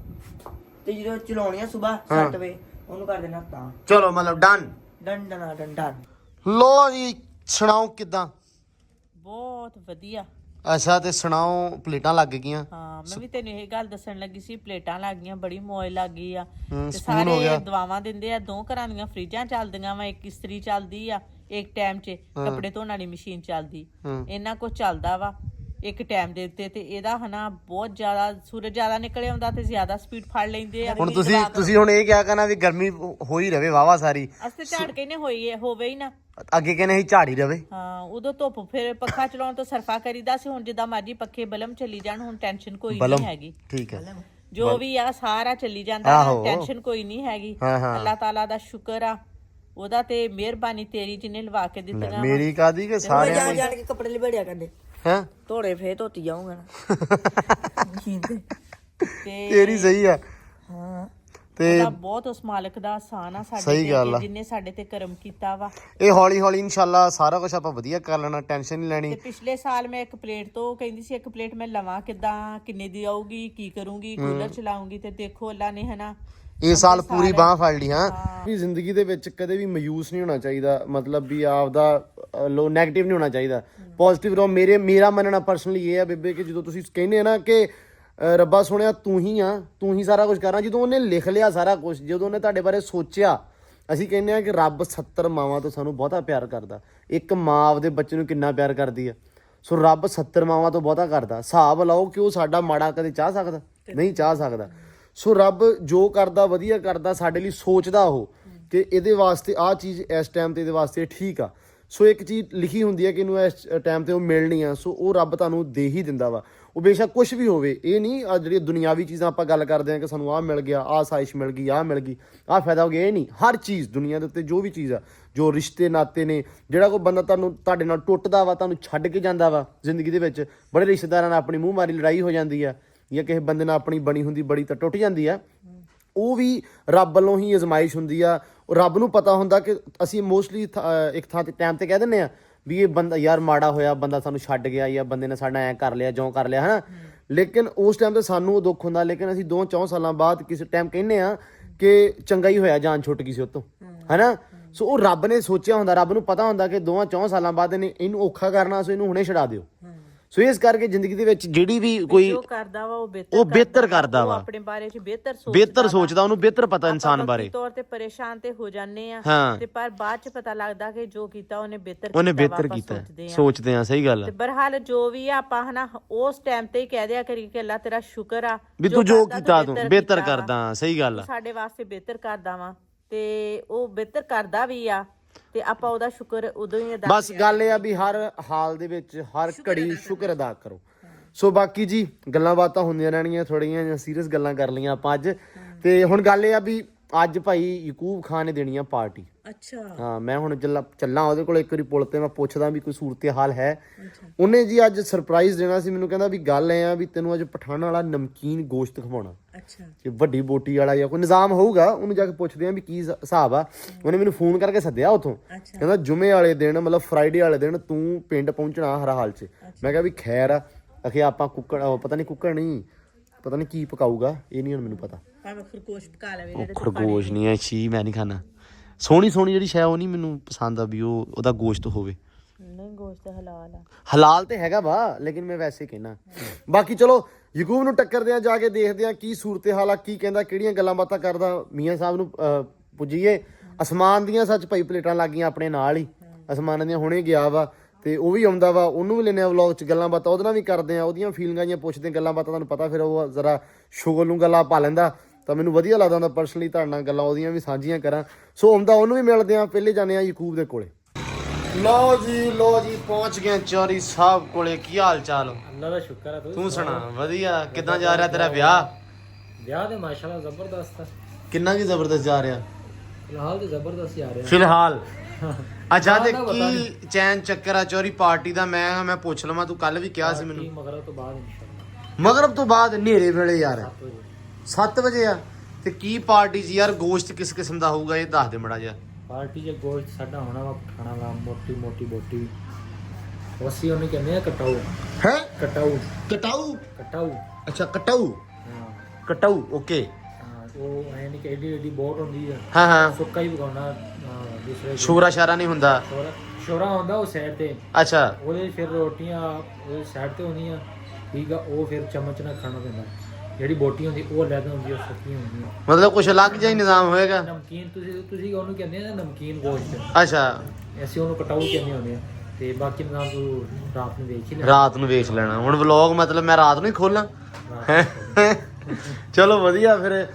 ਤੇ ਜਦੋਂ ਚਲਾਉਣੀ ਆ ਸਵੇਰ 7 ਵਜੇ ਉਹਨੂੰ ਕਰ ਦੇਣਾ ਤਾਂ। ਚਲੋ ਮਤਲਬ ਡਨ। ਡੰਡਾ ਲੋ ਜੀ ਸੁਣਾਓ ਕਿਦਾਂ? ਬਹੁਤ ਵਧੀਆ। ਅੱਛਾ ਤੇ ਸੁਣਾਓ ਪਲੇਟਾਂ ਲੱਗ ਗਈਆਂ? ਹਾਂ ਮੈਂ ਵੀ ਤੈਨੂੰ ਇਹ ਗੱਲ ਦੱਸਣ ਲੱਗੀ ਸੀ, ਪਲੇਟਾਂ ਲੱਗ ਗਈਆਂ, ਬੜੀ ਮੌਜ ਲੱਗ ਗਈ ਆ। ਤੇ ਸਪੂਨ ਹੋ ਗਿਆ। ਸਾਰੇ ਦਵਾਵਾਂ ਦਿੰਦੇ ਆ, 2 ਘਰਾਂ ਦੀਆਂ ਫਰਿੱਜਾਂ ਚੱਲਦੀਆਂ ਵਾ, ਇੱਕ ਇਸਤਰੀ ਚੱਲਦੀ ਆ, ਇੱਕ ਟਾਈਮ 'ਚ ਕੱਪੜੇ ਧੋਣ ਵਾਲੀ ਮਸ਼ੀਨ ਚੱਲਦੀ, ਇੰਨਾ ਕੁਝ ਚੱਲਦਾ ਵਾ ਇੱਕ ਟਾਈਮ ਦੇ ਉੱਤੇ। ਤੇ ਇਹਦਾ ਹਨਾ ਬਹੁਤ ਜ਼ਿਆਦਾ ਸੂਰਜ ਜ਼ਿਆਦਾ ਨਿਕਲ ਆਉਂਦਾ ਤੇ ਜ਼ਿਆਦਾ ਸਪੀਡ ਫੜ ਲੈਂਦੇ ਆ। ਹੁਣ ਤੁਸੀਂ ਹੁਣ ਇਹ ਕਿਆ ਕਰਨਾ ਵੀ ਗਰਮੀ ਹੋ ਹੀ ਰਵੇ ਵਾਵਾ ਸਾਰੀ, ਅਸੀਂ ਝਾੜ ਕੇ ਨੇ ਹੋਵੇ ਹੀ ਨਾ, ਅੱਗੇ ਕਹਿੰਦੇ ਅਸੀਂ ਝਾੜੀ ਰਵੇ। ਹਾਂ ਉਦੋਂ ਧੁੱਪ ਫਿਰ ਪੱਖਾ ਚਲਾਉਣ ਤੋਂ ਸਰਫਾ ਕਰੀਦਾ ਸੀ। ਹੁਣ ਜਿੱਦਾਂ ਮਰਜੀ ਪੱਖੇ ਬਲਮ ਚੱਲੀ ਜਾਣ, ਹੁਣ ਟੈਨਸ਼ਨ ਕੋਈ ਨਹੀਂ ਹੈਗੀ। ਠੀਕ ਹੈ ਜੋ ਵੀ ਆ ਸਾਰਾ ਚੱਲੀ ਜਾਂਦਾ, ਟੈਨਸ਼ਨ ਕੋਈ ਨਹੀਂ ਹੈਗੀ। ਅੱਲਾਹ ਤਾਲਾ ਦਾ ਸ਼ੁਕਰ ਆ, ਉਹਦਾ ਤੇ ਮਿਹਰਬਾਨੀ ਤੇਰੀ ਜਿਹਨੇ ਲਵਾ ਕੇ ਦਿੱਤੀਆਂ। ਮੇਰੀ ਕਾਦੀ ਕਿ ਸਾਰਿਆਂ ਜਾਣ ਕੇ ਕੱਪੜੇ ਲਿਬੜਿਆ ਕਰਨੇ ਹੈ, ਧੋੜੇ ਫੇਰ ਧੋਤੀ ਜਾਊਂਗਾ ਨਾ ਮਸ਼ੀਨ ਤੇ। ਤੇਰੀ ਸਹੀ ਆ। ਹਾਂ ਤੇ ਬਹੁਤ ਉਸ ਮਾਲਕ ਦਾ ਆਸਾਨ ਆ ਸਾਡੇ ਸਹੀ ਗੱਲ ਆ, ਜਿੰਨੇ ਸਾਡੇ ਤੇ ਕਰਮ ਕੀਤਾ ਵਾ। ਇਹ ਹੌਲੀ ਹੌਲੀ ਇਨਸ਼ਾਅੱਲਾ ਸਾਰਾ ਕੁਝ ਆਪਾਂ ਵਧੀਆ ਕਰ ਲੈਣਾ, ਟੈਨਸ਼ਨ ਨਹੀਂ ਲੈਣੀ। ਤੇ ਪਿਛਲੇ ਸਾਲ ਮੈਂ ਇੱਕ ਪਲੇਟ ਤੋਂ ਕਹਿੰਦੀ ਸੀ, ਇੱਕ ਪਲੇਟ ਮੈਂ ਲਵਾਂ ਕਿੱਦਾਂ, ਕਿੰਨੇ ਦੀ ਆਊਗੀ, ਕੀ ਕਰੂੰਗੀ, ਕੂਲਰ ਚਲਾਉਂਗੀ, ਤੇ ਦੇਖੋ ਅੱਲਾ ਨੇ ਹਨਾ ਇਹ ਸਾਲ ਪੂਰੀ ਬਾਹ ਫੜ ਲਈ। ਹਾਂ ਵੀ ਜ਼ਿੰਦਗੀ ਦੇ ਵਿੱਚ ਕਦੇ ਵੀ ਮਾਯੂਸ ਨਹੀਂ ਹੋਣਾ ਚਾਹੀਦਾ, ਮਤਲਬ ਵੀ ਆਪਦਾ ਲੋ ਨੈਗੇਟਿਵ ਨਹੀਂ ਹੋਣਾ ਚਾਹੀਦਾ, ਪੋਜ਼ਿਟਿਵ ਰਹੋ। ਮੇਰਾ ਮੰਨਣਾ ਪਰਸਨਲੀ ਇਹ ਆ ਬੇਬੇ ਕਿ ਜਦੋਂ ਤੁਸੀਂ ਕਹਿੰਦੇ ਆ ਨਾ ਕਿ ਰੱਬਾ ਸੋਹਣਿਆ ਤੂੰ ਹੀ ਆ, ਤੂੰ ਹੀ ਸਾਰਾ ਕੁਝ ਕਰਨਾ, ਜਦੋਂ ਉਹਨੇ ਲਿਖ ਲਿਆ ਸਾਰਾ ਕੁਝ, ਜਦੋਂ ਉਹਨੇ ਤੁਹਾਡੇ ਬਾਰੇ ਸੋਚਿਆ। ਅਸੀਂ ਕਹਿੰਦੇ ਆ ਕਿ ਰੱਬ 70 ਮਾਵਾਂ ਤੋਂ ਸਾਨੂੰ ਬਹੁਤਾ ਪਿਆਰ ਕਰਦਾ। ਇੱਕ ਮਾਂ ਆਪਦੇ ਬੱਚੇ ਨੂੰ ਕਿੰਨਾ ਪਿਆਰ ਕਰਦੀ ਆ, ਸੋ ਰੱਬ 70 ਮਾਵਾਂ ਤੋਂ ਬਹੁਤਾ ਕਰਦਾ। ਹਿਸਾਬ ਲਾਓ ਕਿ ਉਹ ਸਾਡਾ ਮਾੜਾ ਕਦੇ ਚਾਹ ਸਕਦਾ? ਨਹੀਂ ਚਾਹ ਸਕਦਾ। ਸੋ ਰੱਬ ਜੋ ਕਰਦਾ ਵਧੀਆ ਕਰਦਾ, ਸਾਡੇ ਲਈ ਸੋਚਦਾ ਉਹ ਕਿ ਇਹਦੇ ਵਾਸਤੇ ਆਹ ਚੀਜ਼ ਇਸ ਟਾਈਮ ਤੇ ਇਹਦੇ ਵਾਸਤੇ ਠੀਕ ਆ। ਸੋ ਇੱਕ ਚੀਜ਼ ਲਿਖੀ ਹੁੰਦੀ ਹੈ ਕਿ ਇਹਨੂੰ ਇਸ ਟਾਈਮ ਤੇ ਉਹ ਮਿਲਣੀ ਆ, ਸੋ ਉਹ ਰੱਬ ਤੁਹਾਨੂੰ ਦੇ ਹੀ ਦਿੰਦਾ ਵਾ। ਉਹ ਬੇਸ਼ੱਕ ਕੁਝ ਵੀ ਹੋਵੇ, ਇਹ ਨਹੀਂ ਆ ਜਿਹੜੀਆਂ ਦੁਨਿਆਵੀ ਚੀਜ਼ਾਂ ਆਪਾਂ ਗੱਲ ਕਰਦੇ ਹਾਂ ਕਿ ਸਾਨੂੰ ਆਹ ਮਿਲ ਗਿਆ, ਆਹ ਸਾਇਸ਼ ਮਿਲ ਗਈ, ਆਹ ਮਿਲ ਗਈ, ਆਹ ਫਾਇਦਾ ਹੋ ਗਿਆ, ਇਹ ਨਹੀਂ। ਹਰ ਚੀਜ਼ ਦੁਨੀਆ ਦੇ ਉੱਤੇ ਜੋ ਵੀ ਚੀਜ਼ ਆ, ਜੋ ਰਿਸ਼ਤੇ ਨਾਤੇ ਨੇ, ਜਿਹੜਾ ਕੋਈ ਬੰਦਾ ਤੁਹਾਡੇ ਨਾਲ ਟੁੱਟਦਾ ਵਾ, ਤੁਹਾਨੂੰ ਛੱਡ ਕੇ ਜਾਂਦਾ ਵਾ ਜ਼ਿੰਦਗੀ ਦੇ ਵਿੱਚ, ਬੜੇ ਰਿਸ਼ਤੇਦਾਰਾਂ ਨਾਲ ਆਪਣੀ ਮੂੰਹ ਮਾਰੀ ਲੜਾਈ ਹੋ ਜਾਂਦੀ ਆ, ਜਾਂ ਕਿਸੇ ਬੰਦੇ ਨਾਲ ਆਪਣੀ ਬਣੀ ਹੁੰਦੀ ਬੜੀ ਤਾਂ ਟੁੱਟ ਜਾਂਦੀ ਆ, ਉਹ ਵੀ ਰੱਬ ਵੱਲੋਂ ਹੀ ਅਜ਼ਮਾਇਸ਼ ਹੁੰਦੀ ਆ। ਰੱਬ ਨੂੰ ਪਤਾ ਹੁੰਦਾ ਕਿ ਅਸੀਂ ਮੋਸਟਲੀ ਇੱਕ ਥਾਂ ਤੇ ਟਾਈਮ ਤੇ ਕਹਿ ਦਿੰਦੇ ਆ ਵੀ ਇਹ ਬੰਦਾ ਯਾਰ ਮਾੜਾ ਹੋਇਆ, ਬੰਦਾ ਸਾਨੂੰ ਛੱਡ ਗਿਆ, ਜਾਂ ਬੰਦੇ ਨੇ ਸਾਡਾ ਐਂ ਕਰ ਲਿਆ, ਜਿਉਂ ਕਰ ਲਿਆ, ਹਨਾ। ਲੇਕਿਨ ਉਸ ਟਾਈਮ ਤੇ ਸਾਨੂੰ ਉਹ ਦੁੱਖ ਹੁੰਦਾ, ਲੇਕਿਨ ਅਸੀਂ 2-4 ਸਾਲਾਂ ਬਾਅਦ ਕਿਸੇ ਟਾਈਮ ਕਹਿੰਦੇ ਆ ਕਿ ਚੰਗਾ ਹੀ ਹੋਇਆ, ਜਾਨ ਛੁੱਟ ਗਈ ਸੀ ਉਹ ਤੋਂ, ਹਨਾ। ਸੋ ਉਹ ਰੱਬ ਨੇ ਸੋਚਿਆ ਹੁੰਦਾ, ਰੱਬ ਨੂੰ ਪਤਾ ਹੁੰਦਾ ਕਿ 2-4 ਸਾਲਾਂ ਬਾਅਦ ਇਹਨੂੰ ਔਖਾ ਕਰਨਾ, ਸੋ ਇਹਨੂੰ ਹੁਣੇ ਛਡਾ ਦਿਓ। ਸੋ ਇਸ ਕਰਕੇ ਜ਼ਿੰਦਗੀ ਦੇ ਵਿੱਚ ਜਿਹੜੀ ਵੀ ਕੋਈ ਜੋ ਕਰਦਾ ਵਾ ਉਹ ਬਿਹਤਰ ਕਰਦਾ ਉਹ ਵਾ, ਆਪਣੇ ਬਾਰੇ ਚ ਬਿਹਤਰ ਬਿਹਤਰ ਸੋਚਦਾ, ਉਹਨੂੰ ਬਿਹਤਰ ਪਤਾ ਇਨਸਾਨ ਬਾਰੇ। ਤੌਰ ਤੇ ਪਰੇਸ਼ਾਨ ਤੇ ਹੋ ਜਾਂਦੇ ਆ ਹਾਂ। ਤੇ ਪਰ ਬਾਅਦ ਚ ਪਤਾ ਲੱਗਦਾ ਕਿ ਜੋ ਕੀਤਾ ਉਹਨੇ ਬਿਹਤਰ ਕੀਤਾ, ਸੋਚਦੇ ਆ। ਸਹੀ ਗੱਲ ਤੇ ਬਰਹਾਲ ਜੋ ਵੀ ਆ ਆਪਾਂ ਹਨਾ ਉਸ ਟਾਈਮ ਤੇ ਹੀ ਕਹਿ ਦਿਆ ਕਰੀ ਕਿ ਅੱਲਾ ਤੇਰਾ ਸ਼ੁਕਰ ਆ ਵੀ ਤੂੰ ਜੋ ਕੀਤਾ ਤੂੰ ਬਿਹਤਰ ਕਰਦਾ। ਸਹੀ ਗੱਲ ਆ, ਸਾਡੇ ਵਾਸਤੇ ਬਿਹਤਰ ਕਰਦਾ ਵਾ ਤੇ ਉਹ ਬਿਹਤਰ ਕਰਦਾ ਵੀ ਆ ਤੇ ਆਪਾਂ ਉਹਦਾ ਸ਼ੁਕਰ ਉਦੋਂ ਹੀ ਅਦਾ ਬਸ ਗੱਲ ਇਹ ਆ ਵੀ ਹਰ ਹਾਲ ਦੇ ਵਿੱਚ ਹਰ ਘੜੀ ਸ਼ੁਕਰ ਅਦਾ ਕਰੋ। ਸੋ ਬਾਕੀ ਜੀ ਗੱਲਾਂ ਬਾਤਾਂ ਹੁੰਦੀਆਂ ਰਹਿਣੀਆਂ, ਥੋੜੀਆਂ ਜਿਹੀਆਂ ਸੀਰੀਅਸ ਗੱਲਾਂ ਕਰ ਲਈਆਂ ਆਪਾਂ ਅੱਜ। ਤੇ ਹੁਣ ਗੱਲ ਇਹ ਆ ਵੀ ਅੱਜ ਭਾਈ ਯਕੂਬ ਖਾਨ ਨੇ ਦੇਣੀ ਆ ਪਾਰਟੀ। ਅੱਛਾ ਹਾਂ, ਮੈਂ ਹੁਣ ਚੱਲਾਂ ਉਹਦੇ ਕੋਲ ਇੱਕ ਵਾਰੀ ਪੁੱਲ ਤੇ, ਮੈਂ ਪੁੱਛਦਾ ਵੀ ਕੋਈ ਸੂਰਤ ਹਾਲ ਹੈ। ਉਹਨੇ ਜੀ ਅੱਜ ਸਰਪ੍ਰਾਈਜ਼ ਦੇਣਾ ਸੀ ਮੈਨੂੰ, ਕਹਿੰਦਾ ਵੀ ਗੱਲ ਐ ਆ ਵੀ ਤੈਨੂੰ ਅੱਜ ਪਠਾਣਾ ਵਾਲਾ ਨਮਕੀਨ ਗੋਸ਼ਤ ਖਵਾਉਣਾ। ਅੱਛਾ ਕਿ ਵੱਡੀ ਬੋਟੀ ਵਾਲਾ ਜਾਂ ਕੋਈ ਨਿਜ਼ਾਮ ਹੋਊਗਾ, ਉਹਨੂੰ ਜਾ ਕੇ ਪੁੱਛਦੇ ਆ ਵੀ ਕੀ ਹਿਸਾਬ ਆ। ਉਹਨੇ ਮੈਨੂੰ ਫੋਨ ਕਰਕੇ ਸੱਦਿਆ ਉੱਥੋਂ, ਕਹਿੰਦਾ ਜੁਮੇ ਵਾਲੇ ਦਿਨ ਮਤਲਬ ਫਰਾਈਡੇ ਵਾਲੇ ਦਿਨ ਤੂੰ ਪਿੰਡ ਪਹੁੰਚਣਾ ਹਰ ਹਾਲ 'ਚ। ਮੈਂ ਕਿਹਾ ਵੀ ਖੈਰ ਆ। ਅਖੇ ਆਪਾਂ ਪਤਾ ਨਹੀਂ ਕੀ ਪਕਾਊਗਾ, ਇਹ ਨਹੀਂ ਹੁਣ ਮੈਨੂੰ ਪਤਾ। ਖਰਗੋਸ਼ ਪਕਾ ਲਵੇ ਉਹ ਖਰਗੋਸ਼ ਨਹੀਂ ਐ, ਛੀ ਮੈਂ ਨਹੀਂ ਖਾਣਾ। ਸੋਹਣੀ ਜਿਹੜੀ ਸ਼ੈ ਉਹ ਨਹੀਂ ਮੈਨੂੰ ਪਸੰਦ ਆ ਵੀ ਉਹਦਾ ਗੋਸ਼ਤ ਹੋਵੇ। ਨਹੀਂ ਗੋਸ਼ਤ ਹਲਾਲ ਆ, ਹਲਾਲ ਤੇ ਹੈਗਾ ਵਾ, ਲੇਕਿਨ ਮੈਂ ਵੈਸੇ ਕਹਿਣਾ। ਬਾਕੀ ਚਲੋ ਯਕੂਬ ਨੂੰ ਟੱਕਰਦੇ ਆ, ਜਾ ਕੇ ਦੇਖਦੇ ਆ ਕੀ ਸੂਰਤ ਹਾਲ ਆ, ਕੀ ਕਹਿੰਦਾ, ਕਿਹੜੀਆਂ ਗੱਲਾਂ ਬਾਤਾਂ ਕਰਦਾ। ਮੀਆਂ ਸਾਹਿਬ ਨੂੰ ਪੁੱਜੀਏ। ਅਸਮਾਨ ਦੀਆਂ ਸੱਚ ਭਾਈ ਪਲੇਟਾਂ ਲੱਗ ਗਈਆਂ ਆਪਣੇ ਨਾਲ ਹੀ, ਅਸਮਾਨਾਂ ਦੀਆਂ ਹੁਣੇ ਗਿਆ ਵਾ ਤੇ ਉਹ ਵੀ ਆਉਂਦਾ ਵਾ, ਉਹਨੂੰ ਵੀ ਲੈਣੇ ਆ ਵਲੌਗ 'ਚ, ਗੱਲਾਂ ਬਾਤਾਂ ਉਹਦੇ ਨਾਲ ਵੀ ਕਰਦੇ ਆ, ਉਹਦੀਆਂ ਫੀਲਿੰਗਾਂ ਜਿਹੀਆਂ ਪੁੱਛਦੇ, ਗੱਲਾਂ ਬਾਤਾਂ। ਤੁਹਾਨੂੰ ਪਤਾ ਫਿਰ ਉਹ ਜ਼ਰਾ ਸ਼ੁਗਲ ਨੂੰ ਗੱਲਾਂ ਪਾ ਲੈਂਦਾ, ਤਾਂ ਮੈਨੂੰ ਵਧੀਆ ਲੱਗਦਾ ਹੁੰਦਾ ਪਰਸਨਲੀ ਤੁਹਾਡੇ ਨਾਲ ਗੱਲਾਂ ਉਹਦੀਆਂ ਵੀ ਸਾਂਝੀਆਂ ਕਰਾਂ। ਸੋ ਆਉਂਦਾ, ਉਹਨੂੰ ਵੀ ਮਿਲਦੇ ਆ। ਪਹਿਲੇ ਜਾਂਦੇ ਆ ਯਕੂਬ ਦੇ ਕੋਲੇ। ਲਓ ਜੀ ਪਹੁੰਚ ਗਏ ਚੌਰੀ ਸਾਹਿਬ ਕੋਲੇ। ਕੀ ਹਾਲ ਚਾਲ? ਅੱਲਾ ਦਾ ਸ਼ੁਕਰ ਆ। ਤੂੰ ਸੁਣਾ? ਵਧੀਆ। ਕਿੱਦਾਂ ਜਾ ਰਿਹਾ ਤੇਰਾ ਵਿਆਹ? ਵਿਆਹ ਤੇ ਮਾਸ਼ਾਅੱਲਾ ਜ਼ਬਰਦਸਤ ਆ। ਕਿੰਨਾ ਕੀ ਜ਼ਬਰਦਸਤ ਜਾ ਰਿਹਾ? ਫਿਲਹਾਲ ਤੇ ਜ਼ਬਰਦਸਤ ਹੀ ਆ ਰਿਹਾ ਫਿਲਹਾਲ। ਅੱਛਾ, ਤੇ ਕੀ ਚੈਨ ਚੱਕਰ ਆ ਚੌਰੀ ਪਾਰਟੀ ਦਾ? ਮੈਂ ਪੁੱਛ ਲਵਾਂ, ਤੂੰ ਕੱਲ ਵੀ ਕਿਹਾ ਸੀ ਮੈਨੂੰ। ਮਗਰਬ ਤੋਂ ਬਾਅਦ ਇਨਸ਼ਾਅੱਲਾ। ਮਗਰਬ ਤੋਂ ਬਾਅਦ ਹਨੇਰੇ ਵੇਲੇ ਯਾਰ 7 ਵਜੇ ਆ। ਤੇ ਕੀ ਪਾਰਟੀ ਜੀ ਯਾਰ? ਗੋਸ਼ਤ ਕਿਸ ਕਿਸਮ ਦਾ ਹੋਊਗਾ ਇਹ ਦੱਸ ਦੇ ਮੜਾ ਜਿਹਾ। ਪਾਰਟੀ ਜੇ ਗੋਸ਼ਤ ਸਾਡਾ ਹੋਣਾ ਵਾ ਖਾਣਾ ਵਾ, ਮੋਟੀ ਬੋਟੀ ਅਸੀਂ ਉਹਨੂੰ ਕਹਿੰਦੇ ਆ ਕਟਾਊ। ਹੈ ਕਟਾਊ। ਅੱਛਾ ਕਟਾਊ। ਹਾਂ ਕਟਾਊ, ਓਕੇ। ਹਾਂ, ਉਹ ਐ ਨਹੀਂ ਕਿ ਏਡੀ ਬਹੁਤ ਹੁੰਦੀ ਆ। ਹਾਂ ਸੁੱਕਾ ਹੀ ਪਕਾਉਣਾ। ਦੂਸਰੇ ਸ਼ੋਰਾ ਸ਼ਾਰਾ ਨਹੀਂ ਹੁੰਦਾ। ਸ਼ੋਰਾ ਹੁੰਦਾ ਉਹ ਸਾਈਡ ਤੇ। ਅੱਛਾ, ਉਹਦੇ ਫਿਰ ਰੋਟੀਆਂ ਉਹਦੇ ਸਾਈਡ ਤੇ ਹੁੰਦੀਆਂ, ਠੀਕ ਆ। ਉਹ ਫਿਰ ਚਮਚ ਨਾਲ ਖਾਣਾ ਪੈਂਦਾ। ਜਿਹੜੀ ਬੋਟੀ ਹੁੰਦੀ ਉਹ ਅਲੱਗ ਹੁੰਦੀ, ਉਹ ਸੁੱਕੀ ਹੁੰਦੀ। ਮਤਲਬ ਕੁਛ ਅਲੱਗ ਜਿਹਾ ਹੀ ਨਿਜ਼ਾਮ ਹੋਏਗਾ। ਨਮਕੀਨ ਤੁਸੀਂ ਉਹਨੂੰ ਕਹਿੰਦੇ ਆ ਨਾ, ਨਮਕੀਨ ਗੋਸ਼ਤ। ਅੱਛਾ, ਅਸੀਂ ਉਹਨੂੰ ਕਟਾਊ ਕਹਿੰਦੇ ਹੁੰਦੇ ਆ। ਤੇ ਬਾਕੀ ਨਿਜ਼ਾਮ ਤੂੰ ਰਾਤ ਨੂੰ ਵੇਖ ਹੀ ਲੈ। ਰਾਤ ਨੂੰ ਵੇਖ ਲੈਣਾ। ਹੁਣ ਵਲੌਗ ਮਤਲਬ ਮੈਂ ਰਾਤ ਨੂੰ ਹੀ ਖੋਲਾਂ? ਚਲੋ ਵਧੀਆ ਫਿਰ।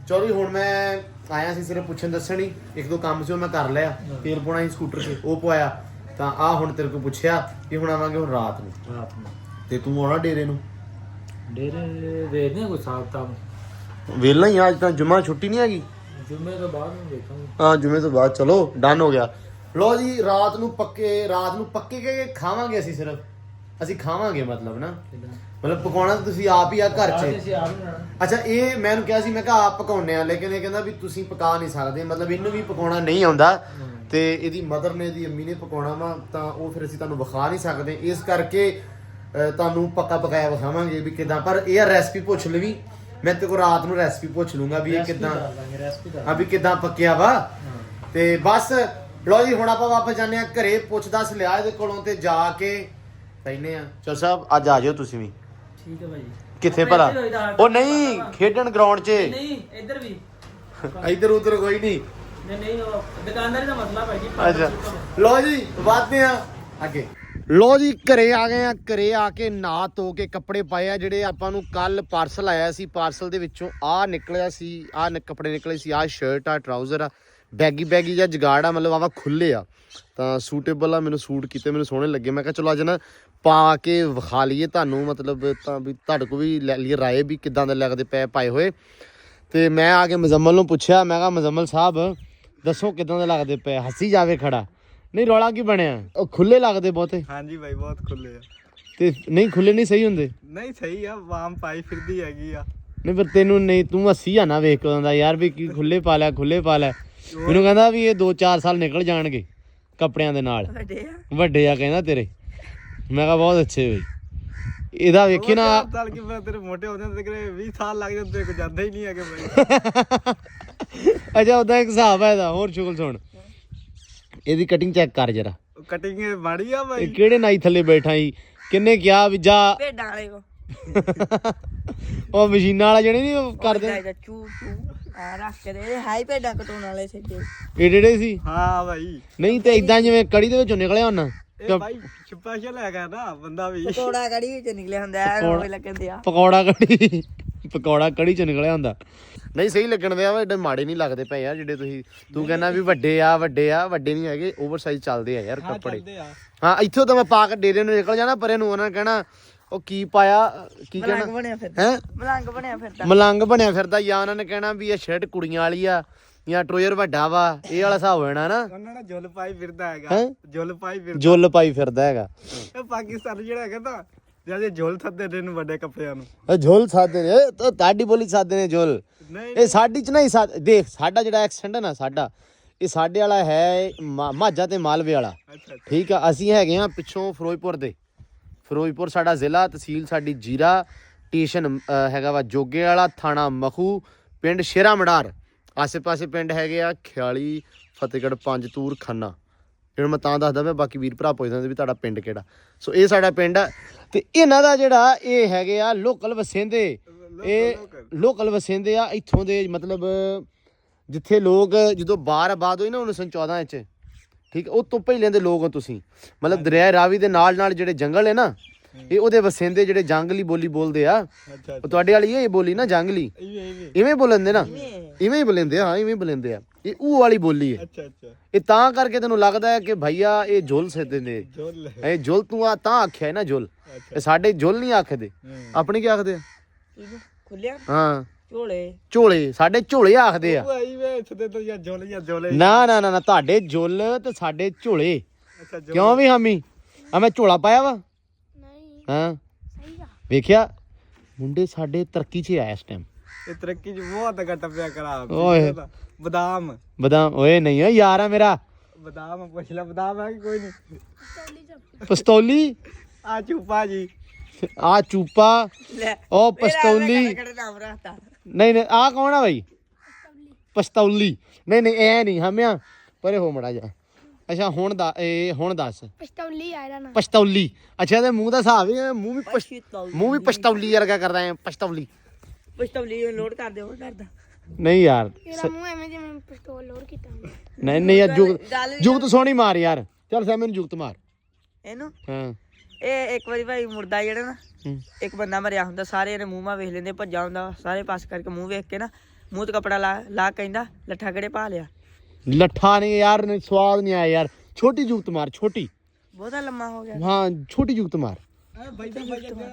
ਚੌਵੀ ਹੁਣ ਮੈਂ ਆਇਆ ਸੀ ਸਿਰਫ ਪੁੱਛਣ ਦੱਸਣ ਹੀ, ਇੱਕ ਦੋ ਕੰਮ ਸੀ ਉਹ ਮੈਂ ਕਰ ਲਿਆ। ਤੇਲ ਪਾਉਣਾ ਸੀ ਸਕੂਟਰ 'ਚ, ਉਹ ਪਵਾਇਆ। ਤਾਂ ਆ ਹੁਣ ਤੇਰੇ ਕੋਲ ਪੁੱਛਿਆ ਕਿ ਹੁਣ ਆਵਾਂਗੇ ਹੁਣ ਰਾਤ ਨੂੰ। ਤੇ ਤੂੰ ਆਉਣਾ ਡੇਰੇ ਨੂੰ? ਡੇਰੇ ਵੇਖਦੇ ਆ ਕੋਈ ਹਿਸਾਬ ਤਾਂ। ਵੇਲਾ ਹੀ ਆ, ਅੱਜ ਤਾਂ ਜੁਮਾ ਛੁੱਟੀ ਨਹੀਂ ਹੈਗੀ। ਜੁਮੇ ਤੋਂ ਬਾਅਦ ਨੂੰ ਦੇਖਾਂਗੇ। ਹਾਂ, ਜੁਮੇ ਤੋਂ ਬਾਅਦ। ਚਲੋ ਡਨ ਹੋ ਗਿਆ। ਲੋ ਜੀ, ਰਾਤ ਨੂੰ ਪੱਕੇ ਕੇ ਖਾਵਾਂਗੇ ਅਸੀਂ। ਸਿਰਫ ਅਸੀਂ ਖਾਵਾਂਗੇ ਮਤਲਬ ਨਾ, ਮਤਲਬ ਪਕਾਉਣਾ ਤਾਂ ਤੁਸੀਂ ਆਪ ਹੀ ਆ ਘਰ 'ਚ। ਅੱਛਾ, ਇਹ ਮੈਂ ਇਹਨੂੰ ਕਿਹਾ ਸੀ, ਮੈਂ ਕਿਹਾ ਆਪ ਪਕਾਉਣੇ ਆ, ਲੇਕਿਨ ਇਹ ਕਹਿੰਦਾ ਵੀ ਤੁਸੀਂ ਪਕਾ ਨਹੀਂ ਸਕਦੇ, ਮਤਲਬ ਇਹਨੂੰ ਵੀ ਪਕਾਉਣਾ ਨਹੀਂ ਆਉਂਦਾ। ਤੇ ਇਹਦੀ ਮਦਰ ਨੇ, ਇਹਦੀ ਅੰਮੀ ਨੇ ਪਕਾਉਣਾ ਵਾ, ਤਾਂ ਉਹ ਫਿਰ ਅਸੀਂ ਤੁਹਾਨੂੰ ਵਿਖਾ ਨਹੀਂ ਸਕਦੇ। ਇਸ ਕਰਕੇ ਤੁਹਾਨੂੰ ਪੱਕਾ ਪਕਾਇਆ ਵਿਖਾਵਾਂਗੇ ਵੀ ਕਿਦਾਂ। ਪਰ ਇਹ ਰੈਸਪੀ ਪੁੱਛ ਲਵੀ, ਮੈਂ ਤੇ ਕੋ ਰਾਤ ਨੂੰ ਰੈਸਪੀ ਪੁੱਛ ਲੂੰਗਾ ਵੀ ਇਹ ਕਿਦਾਂ ਆ, ਵੀ ਕਿਦਾਂ ਪੱਕਿਆ ਵਾ। ਤੇ ਬਸ ਲੋ ਜੀ, ਹੁਣ ਆਪਾਂ ਵਾਪਸ ਜਾਂਦੇ ਆ ਘਰੇ। ਪੁੱਛ ਦੱਸ ਲਿਆ ਇਹਦੇ ਕੋਲੋਂ ਤੇ ਜਾ ਕੇ ਕਹਿੰਦੇ ਆ। ਚਲ ਸਾਹਿਬ ਅੱਜ ਆ ਜਾਓ ਤੁਸੀਂ ਵੀ। ਠੀਕ ਹੈ ਭਾਈ। ਕਿੱਥੇ ਭਲਾ? ਉਹ ਨਹੀਂ, ਖੇਡਣ ਗਰਾਊਂਡ 'ਚ। ਨਹੀਂ ਇੱਧਰ ਵੀ, ਇੱਧਰ ਉੱਧਰ ਕੋਈ ਨਹੀਂ। ਨਹੀਂ ਉਹ ਦੁਕਾਨਦਾਰੀ ਦਾ ਮਸਲਾ ਭਾਈ ਜੀ। ਅੱਛਾ ਲੋ ਜੀ, ਵਧਦੇ ਆ ਅੱਗੇ। ਲੋ ਜੀ, ਘਰੇ ਆ ਗਏ ਆ। ਘਰੇ ਆ ਕੇ ਨਹਾ ਧੋ ਕੇ ਕੱਪੜੇ ਪਾਏ ਆ ਜਿਹੜੇ ਆਪਾਂ ਨੂੰ ਕੱਲ ਪਾਰਸਲ ਆਇਆ ਸੀ। ਪਾਰਸਲ ਦੇ ਵਿੱਚੋਂ ਆ ਨਿਕਲਿਆ ਸੀ, ਆ ਕੱਪੜੇ ਨਿਕਲੇ ਸੀ। ਆ ਸ਼ਰਟ ਆ, ਟਰਾਊਜ਼ਰ ਆ, ਬੈਗੀ ਜਾਂ ਜਗਾੜ ਆ, ਮਤਲਬ ਆਵਾ ਖੁੱਲੇ ਆ, ਤਾਂ ਸੂਟੇਬਲ ਆ। ਮੈਨੂੰ ਸੂਟ ਕੀਤੇ, ਮੈਨੂੰ ਸੋਹਣੇ ਲੱਗੇ। ਮੈਂ ਕਿਹਾ ਚਲੋ ਅੱਜ ਨਾ ਪਾ ਕੇ ਵਿਖਾ ਲਈਏ ਤੁਹਾਨੂੰ, ਮਤਲਬ ਤਾਂ ਵੀ ਤੁਹਾਡੇ ਕੋਲ ਵੀ ਲੈ ਲਈਏ ਰਾਏ ਵੀ ਕਿੱਦਾਂ ਦੇ ਲੱਗਦੇ ਪਏ ਪਾਏ ਹੋਏ। ਤੇ ਮੈਂ ਆ ਕੇ ਮੁਜ਼ੰਮਲ ਨੂੰ ਪੁੱਛਿਆ, ਮੈਂ ਕਿਹਾ ਮੁਜ਼ੰਮਲ ਸਾਹਿਬ ਦੱਸੋ ਕਿੱਦਾਂ ਦੇ ਲੱਗਦੇ ਪਏ? ਹੱਸੀ ਜਾਵੇ ਖੜਾ। ਨਹੀਂ ਰੌਲਾ ਕੀ ਬਣਿਆ? ਉਹ ਖੁੱਲੇ ਲੱਗਦੇ ਬਹੁਤੇ। ਹਾਂਜੀ ਭਾਈ, ਬਹੁਤ ਖੁੱਲੇ ਆ। ਤੇ ਨਹੀਂ ਖੁੱਲੇ ਨਹੀਂ ਸਹੀ ਹੁੰਦੇ? ਨਹੀਂ ਸਹੀ ਆ, ਵਾਮ ਪਾਈ ਫਿਰਦੀ ਹੈਗੀ ਆ। ਨਹੀਂ ਪਰ ਤੈਨੂੰ ਨਹੀਂ, ਤੂੰ ਹੱਸੀ ਆ ਨਾ ਵੇਖ ਕੇ ਹੁੰਦਾ ਯਾਰ ਵੀ ਕੀ ਖੁੱਲੇ ਪਾ ਲਿਆ। ਮੈਨੂੰ ਕਹਿੰਦਾ ਵੀ ਇਹ 2-4 ਸਾਲ ਨਿਕਲ ਜਾਣਗੇ ਕੱਪੜਿਆਂ ਦੇ ਨਾਲ। ਵੱਡੇ ਆ ਕਹਿੰਦਾ ਤੇਰੇ। ਮੈਂ ਕਿਹਾ ਬਹੁਤ ਅੱਛੇ ਬਈ। ਇਹਦਾ ਵੇਖੀ ਨਾ, ਸਾਲ ਕਿ ਮੈਂ ਤੇਰੇ ਮੋਟੇ ਹੋ ਜਾਂਦੇ ਕਿ 20 ਸਾਲ ਲੱਗ ਜਾਂਦੇ, ਕੋਈ ਜਾਂਦਾ ਹੀ ਨਹੀਂ ਹੈਗੇ ਭਾਈ। ਅੱਛਾ, ਉਹਦਾ ਇੱਕ ਹਿਸਾਬ ਹੈ ਇਹਦਾ। ਹੋਰ ਸ਼ੁਗਲ ਸੁਣ, ਇਹਦੀ ਕਟਿੰਗ ਚੈੱਕ ਕਰ ਜਰਾ। ਕਟਿੰਗ ਮਾੜੀ ਆ ਭਾਈ। ਕਿਹੜੇ ਨਾਈ ਥੱਲੇ ਬੈਠਾ ਸੀ? ਕਿੰਨੇ ਕਿਹਾ ਵੀ ਜਾ ਭੇਡਾਂ ਵਾਲੇ ਕੋ ਉਹ ਮਸ਼ੀਨਾਂ ਵਾਲਾ ਜਿਹੜੇ ਨਹੀਂ ਉਹ ਕਰਦੇ ਇਹਦਾ ਚੂ ਚੂ ਆ ਰੱਖ ਕੇ ਦੇ ਇਹ ਹਾਈ ਭੇਡਾਂ ਕਟਾਉਣ ਵਾਲੇ ਸਿੱਧੇ ਇਹ ਜਿਹੜੇ ਸੀ ਹਾਂ ਭਾਈ ਨਹੀਂ ਤੇ ਇਦਾਂ ਜਿਵੇਂ ਕੜੀ ਦੇ ਵਿੱਚੋਂ ਨਿਕਲਿਆ ਹੁਣ ਇਹ ਭਾਈ ਸਪੈਸ਼ਲ ਹੈਗਾ ਨਾ ਬੰਦਾ ਵੀ ਪਕੌੜਾ ਕੜੀ ਵਿੱਚ ਨਿਕਲਿਆ ਹੁੰਦਾ ਐ ਰੋਏ ਲੱਗਦੇ ਆ ਪਕੌੜਾ ਕੜੀ ਚ ਨਿਕਲਿਆ ਹੁੰਦਾ ਨਹੀਂ ਸਹੀ ਲੱਗਣ ਦਿਆ ਵਾ ਏਡੇ ਮਾੜੇ ਨਹੀਂ ਲੱਗਦੇ ਪਏ ਯਾਰ ਜਿਹੜੇ ਤੂੰ ਕਹਿੰਦਾ ਵੀ ਵੱਡੇ ਆ ਵੱਡੇ ਨਹੀਂ ਹੈਗੇ ਓਵਰ ਸਾਈਜ਼ ਚੱਲਦੇ ਆ ਯਾਰ ਕੱਪੜੇ ਹਾਂ ਇੱਥੋਂ ਤਾਂ ਮੈਂ ਪਾ ਕੇ ਡੇਰੇ ਨੂੰ ਨਿਕਲ ਜਾਣਾ ਪਰੇ ਨੂੰ ਉਹਨਾਂ ਨੇ ਕਹਿਣਾ ਉਹ ਕੀ ਪਾਇਆ ਕੀ ਕਹਿਣਾ ਹੈ ਮਲੰਗ ਬਣਿਆ ਫਿਰਦਾ ਜਾਂ ਉਹਨਾਂ ਨੇ ਕਹਿਣਾ ਵੀ ਇਹ ਸ਼ਰਟ ਕੁੜੀਆਂ ਵਾਲੀ ਆ ਜਾਂ ਟਰੋਜ਼ਰ ਵੱਡਾ ਵਾ ਇਹ ਵਾਲਾ ਹਿਸਾਬ ਹੋ ਜਾਣਾ ਨਾ ਉਹਨਾਂ ਨੇ ਜੁੱਲ ਪਾਈ ਫਿਰਦਾ ਹੈਗਾ ਜੁੱਲ ਪਾਈ ਫਿਰਦਾ ਹੈਗਾ ਇਹ ਪਾਕਿਸਤਾਨ ਜਿਹੜਾ ਹੈਗਾ ਤਾਂ ਜਿਆਦਾ ਜੁੱਲ ਥੱਦੇ ਨੇ ਵੱਡੇ ਕੱਪੜਿਆਂ ਨੂੰ ਝੋਲ ਸਾਦੇ ਨੇ ਇਹ ਤੁਹਾਡੀ ਬੋਲੀ ਸਾਦੇ ਨੇ ਝੋਲ ਇਹ ਸਾਡੀ ਚ ਨਹੀਂ ਦੇਖ ਸਾਡਾ ਜਿਹੜਾ ਐਕਸੈਂਟ ਹੈ ਨਾ ਸਾਡਾ ਇਹ ਸਾਡੇ ਵਾਲਾ ਹੈ ਮਾਝਾ ਤੇ ਮਾਲਵੇ ਵਾਲਾ ਠੀਕ ਆ ਅਸੀਂ ਹੈਗੇ ਆ ਪਿੱਛੋਂ ਫਿਰੋਜ਼ਪੁਰ ਸਾਡਾ ਜ਼ਿਲ੍ਹਾ ਤਹਿਸੀਲ ਸਾਡੀ ਜੀਰਾ ਸਟੇਸ਼ਨ ਹੈਗਾ ਵਾ ਜੋਗੇ ਵਾਲਾ ਥਾਣਾ ਮਖੂ ਪਿੰਡ ਸ਼ੇਰਾ ਮੜਾਰ ਆਸੇ ਪਾਸੇ ਪਿੰਡ ਹੈਗੇ ਆ ਖਿਆਲੀ ਫਤਿਹਗੜ੍ਹ ਪੰਜਤੂਰ ਖੰਨਾ ਜਿਹੜਾ ਮੈਂ ਤਾਂ ਦੱਸਦਾ ਮੈਂ ਬਾਕੀ ਵੀਰ ਭਰਾ ਪੁੱਛਦੇ ਵੀ ਤੁਹਾਡਾ ਪਿੰਡ ਕਿਹੜਾ ਸੋ ਇਹ ਸਾਡਾ ਪਿੰਡ ਆ ਤੇ ਇਹਨਾਂ ਦਾ ਜਿਹੜਾ ਇਹ ਹੈਗੇ ਆ ਲੋਕਲ ਵਸਿੰਦੇ ਆ ਇੱਥੋਂ ਦੇ ਮਤਲਬ ਜਿੱਥੇ ਲੋਕ ਜਦੋਂ ਬਾਹਰ ਆਬਾਦ ਹੋਈ ਨਾ 1914 ਵਿੱਚ ਠੀਕ ਉਹ ਤੋਂ ਪਹਿਲਾਂ ਦੇ ਲੋਕ ਹੋ ਤੁਸੀਂ ਮਤਲਬ ਦਰਿਆ ਰਾਵੀ ਦੇ ਨਾਲ ਜਿਹੜੇ ਜੰਗਲ ਹੈ ਨਾ ਇਹ ਉਹਦੇ ਵਸਿੰਦੇ ਜਿਹੜੇ ਜੰਗਲੀ ਬੋਲੀ ਬੋਲਦੇ ਆ ਉਹ ਤੁਹਾਡੇ ਵਾਲੀ ਇਹ ਬੋਲੀ ਨਾ ਜੰਗਲੀ ਇਵੇਂ ਬੋਲਦੇ ਨਾ ਇਵੇਂ ਹੀ ਬੋਲਦੇ ਆ ਇਵੇਂ ਬੋਲਦੇ ਆ ਇਹ ਉਹ ਵਾਲੀ ਬੋਲੀ ਹੈ ਇਹ ਤਾਂ ਕਰਕੇ ਤੈਨੂੰ ਲੱਗਦਾ ਹੈ ਕਿ ਭਈਆ ਇਹ ਝੋਲ ਸੇਦੇ ਨੇ ਇਹ ਝੋਲ ਤੂੰ ਆ ਤਾਂ ਆਖਿਆ ਨਾ ਝੋਲ ਇਹ ਸਾਡੇ ਝੋਲ ਨਹੀਂ ਆਖਦੇ ਆਪਣੇ ਕੀ ਆਖਦੇ ਆ ਖੁੱਲਿਆ ਹਾਂ ਝੋਲੇ ਸਾਡੇ ਝੋਲੇ ਆਖਦੇ ਆ ਨਾ ਤੁਹਾਡੇ ਝੋਲ ਤੇ ਸਾਡੇ ਝੋਲੇ ਕਿਉਂ ਵੀ ਹਾਮੀ ਆ ਮੈਂ ਝੋਲਾ ਪਾਇਆ ਵਾ ਹਾਂ ਵੇਖਿਆ ਮੁੰਡੇ ਸਾਡੇ ਤਰੱਕੀ 'ਚ ਆਇਆ ਇਸ ਟਾਈਮ ਇਹ ਤਰੱਕੀ 'ਚ ਬਹੁਤ ਘੱਟ ਪਿਆ ਕਰਾ ਓਏ ਬਦਾਮ ਓਏ ਨਹੀਂ ਓ ਯਾਰ ਆ ਮੇਰਾ ਬਦਾਮ ਪੁੱਛ ਲੈ ਬਦਾਮ ਹੈ ਕਿ ਕੋਈ ਨਹੀਂ ਪਿਸਤੌਲੀ ਆ ਚੂਪਾ ਜੀ ਆ ਚੂਪਾ ਉਹ ਪਿਸਤੌਲੀ ਨਹੀਂ ਆ ਕੌਣ ਆ ਬਾਈ ਪਿਸਤੌਲੀ ਨਹੀਂ ਇਹ ਨਹੀਂ ਹਮਿਆ ਪਰੇ ਹੋ ਮੜਾ ਜਾ ਅੱਛਾ ਹੁਣ ਦੱਸ ਪਿਸਤੌਲੀ ਅੱਛਾ ਤੇ ਮੂੰਹ ਦਾ ਹਿਸਾਬ ਹੀ ਮੂੰਹ ਵੀ ਪਿਸਤੌਲੀ ਵਰਗਾ ਕਰਦਾ ਹੈ ਪਿਸਤੌਲੀ ਲੋਡ ਕਰ ਦਿਓ ਕਰਦਾ ਨਹੀਂ ਯਾਰ ਇਹਦਾ ਮੂੰਹ ਐਵੇਂ ਜਿਵੇਂ ਪਿਸਤੌਲ ਲੋਡ ਕੀਤਾ ਨਹੀਂ ਯਾਰ ਜੁਗਤ ਸੋਹਣੀ ਮਾਰ ਯਾਰ ਚੱਲ ਸੈ ਮੈਨੂੰ ਜੁਗਤ ਮਾਰ ਇਹਨੂੰ ਹਾਂ ਇਹ ਇੱਕ ਵਾਰੀ ਭਾਈ ਮੁਰਦਾ ਜਿਹੜਾ ਨਾ ਇੱਕ ਬੰਦਾ ਮਰਿਆ ਹੁੰਦਾ ਸਾਰੇ ਇਹਨੇ ਮੂੰਹ ਮਾ ਵੇਖ ਲੈਂਦੇ ਭੱਜਾ ਹੁੰਦਾ ਸਾਰੇ ਪਾਸ ਕਰਕੇ ਮੂੰਹ ਵੇਖ ਕੇ ਨਾ ਮੂੰਹ ਤੇ ਕਪੜਾ ਲਾ ਕਹਿੰਦਾ ਲੱਠਾ ਕਿਹੜੇ ਪਾ ਲਿਆ ਲੱਠਾ ਨਹੀਂ ਯਾਰ ਸਵਾਦ ਨਹੀਂ ਆਇਆ ਯਾਰ ਛੋਟੀ ਜੁਗਤ ਮਾਰ ਛੋਟੀ ਬਹੁਤਾ ਲੰਮਾ ਹੋ ਗਿਆ ਹਾਂ ਛੋਟੀ ਜੁਗਤ ਮਾਰ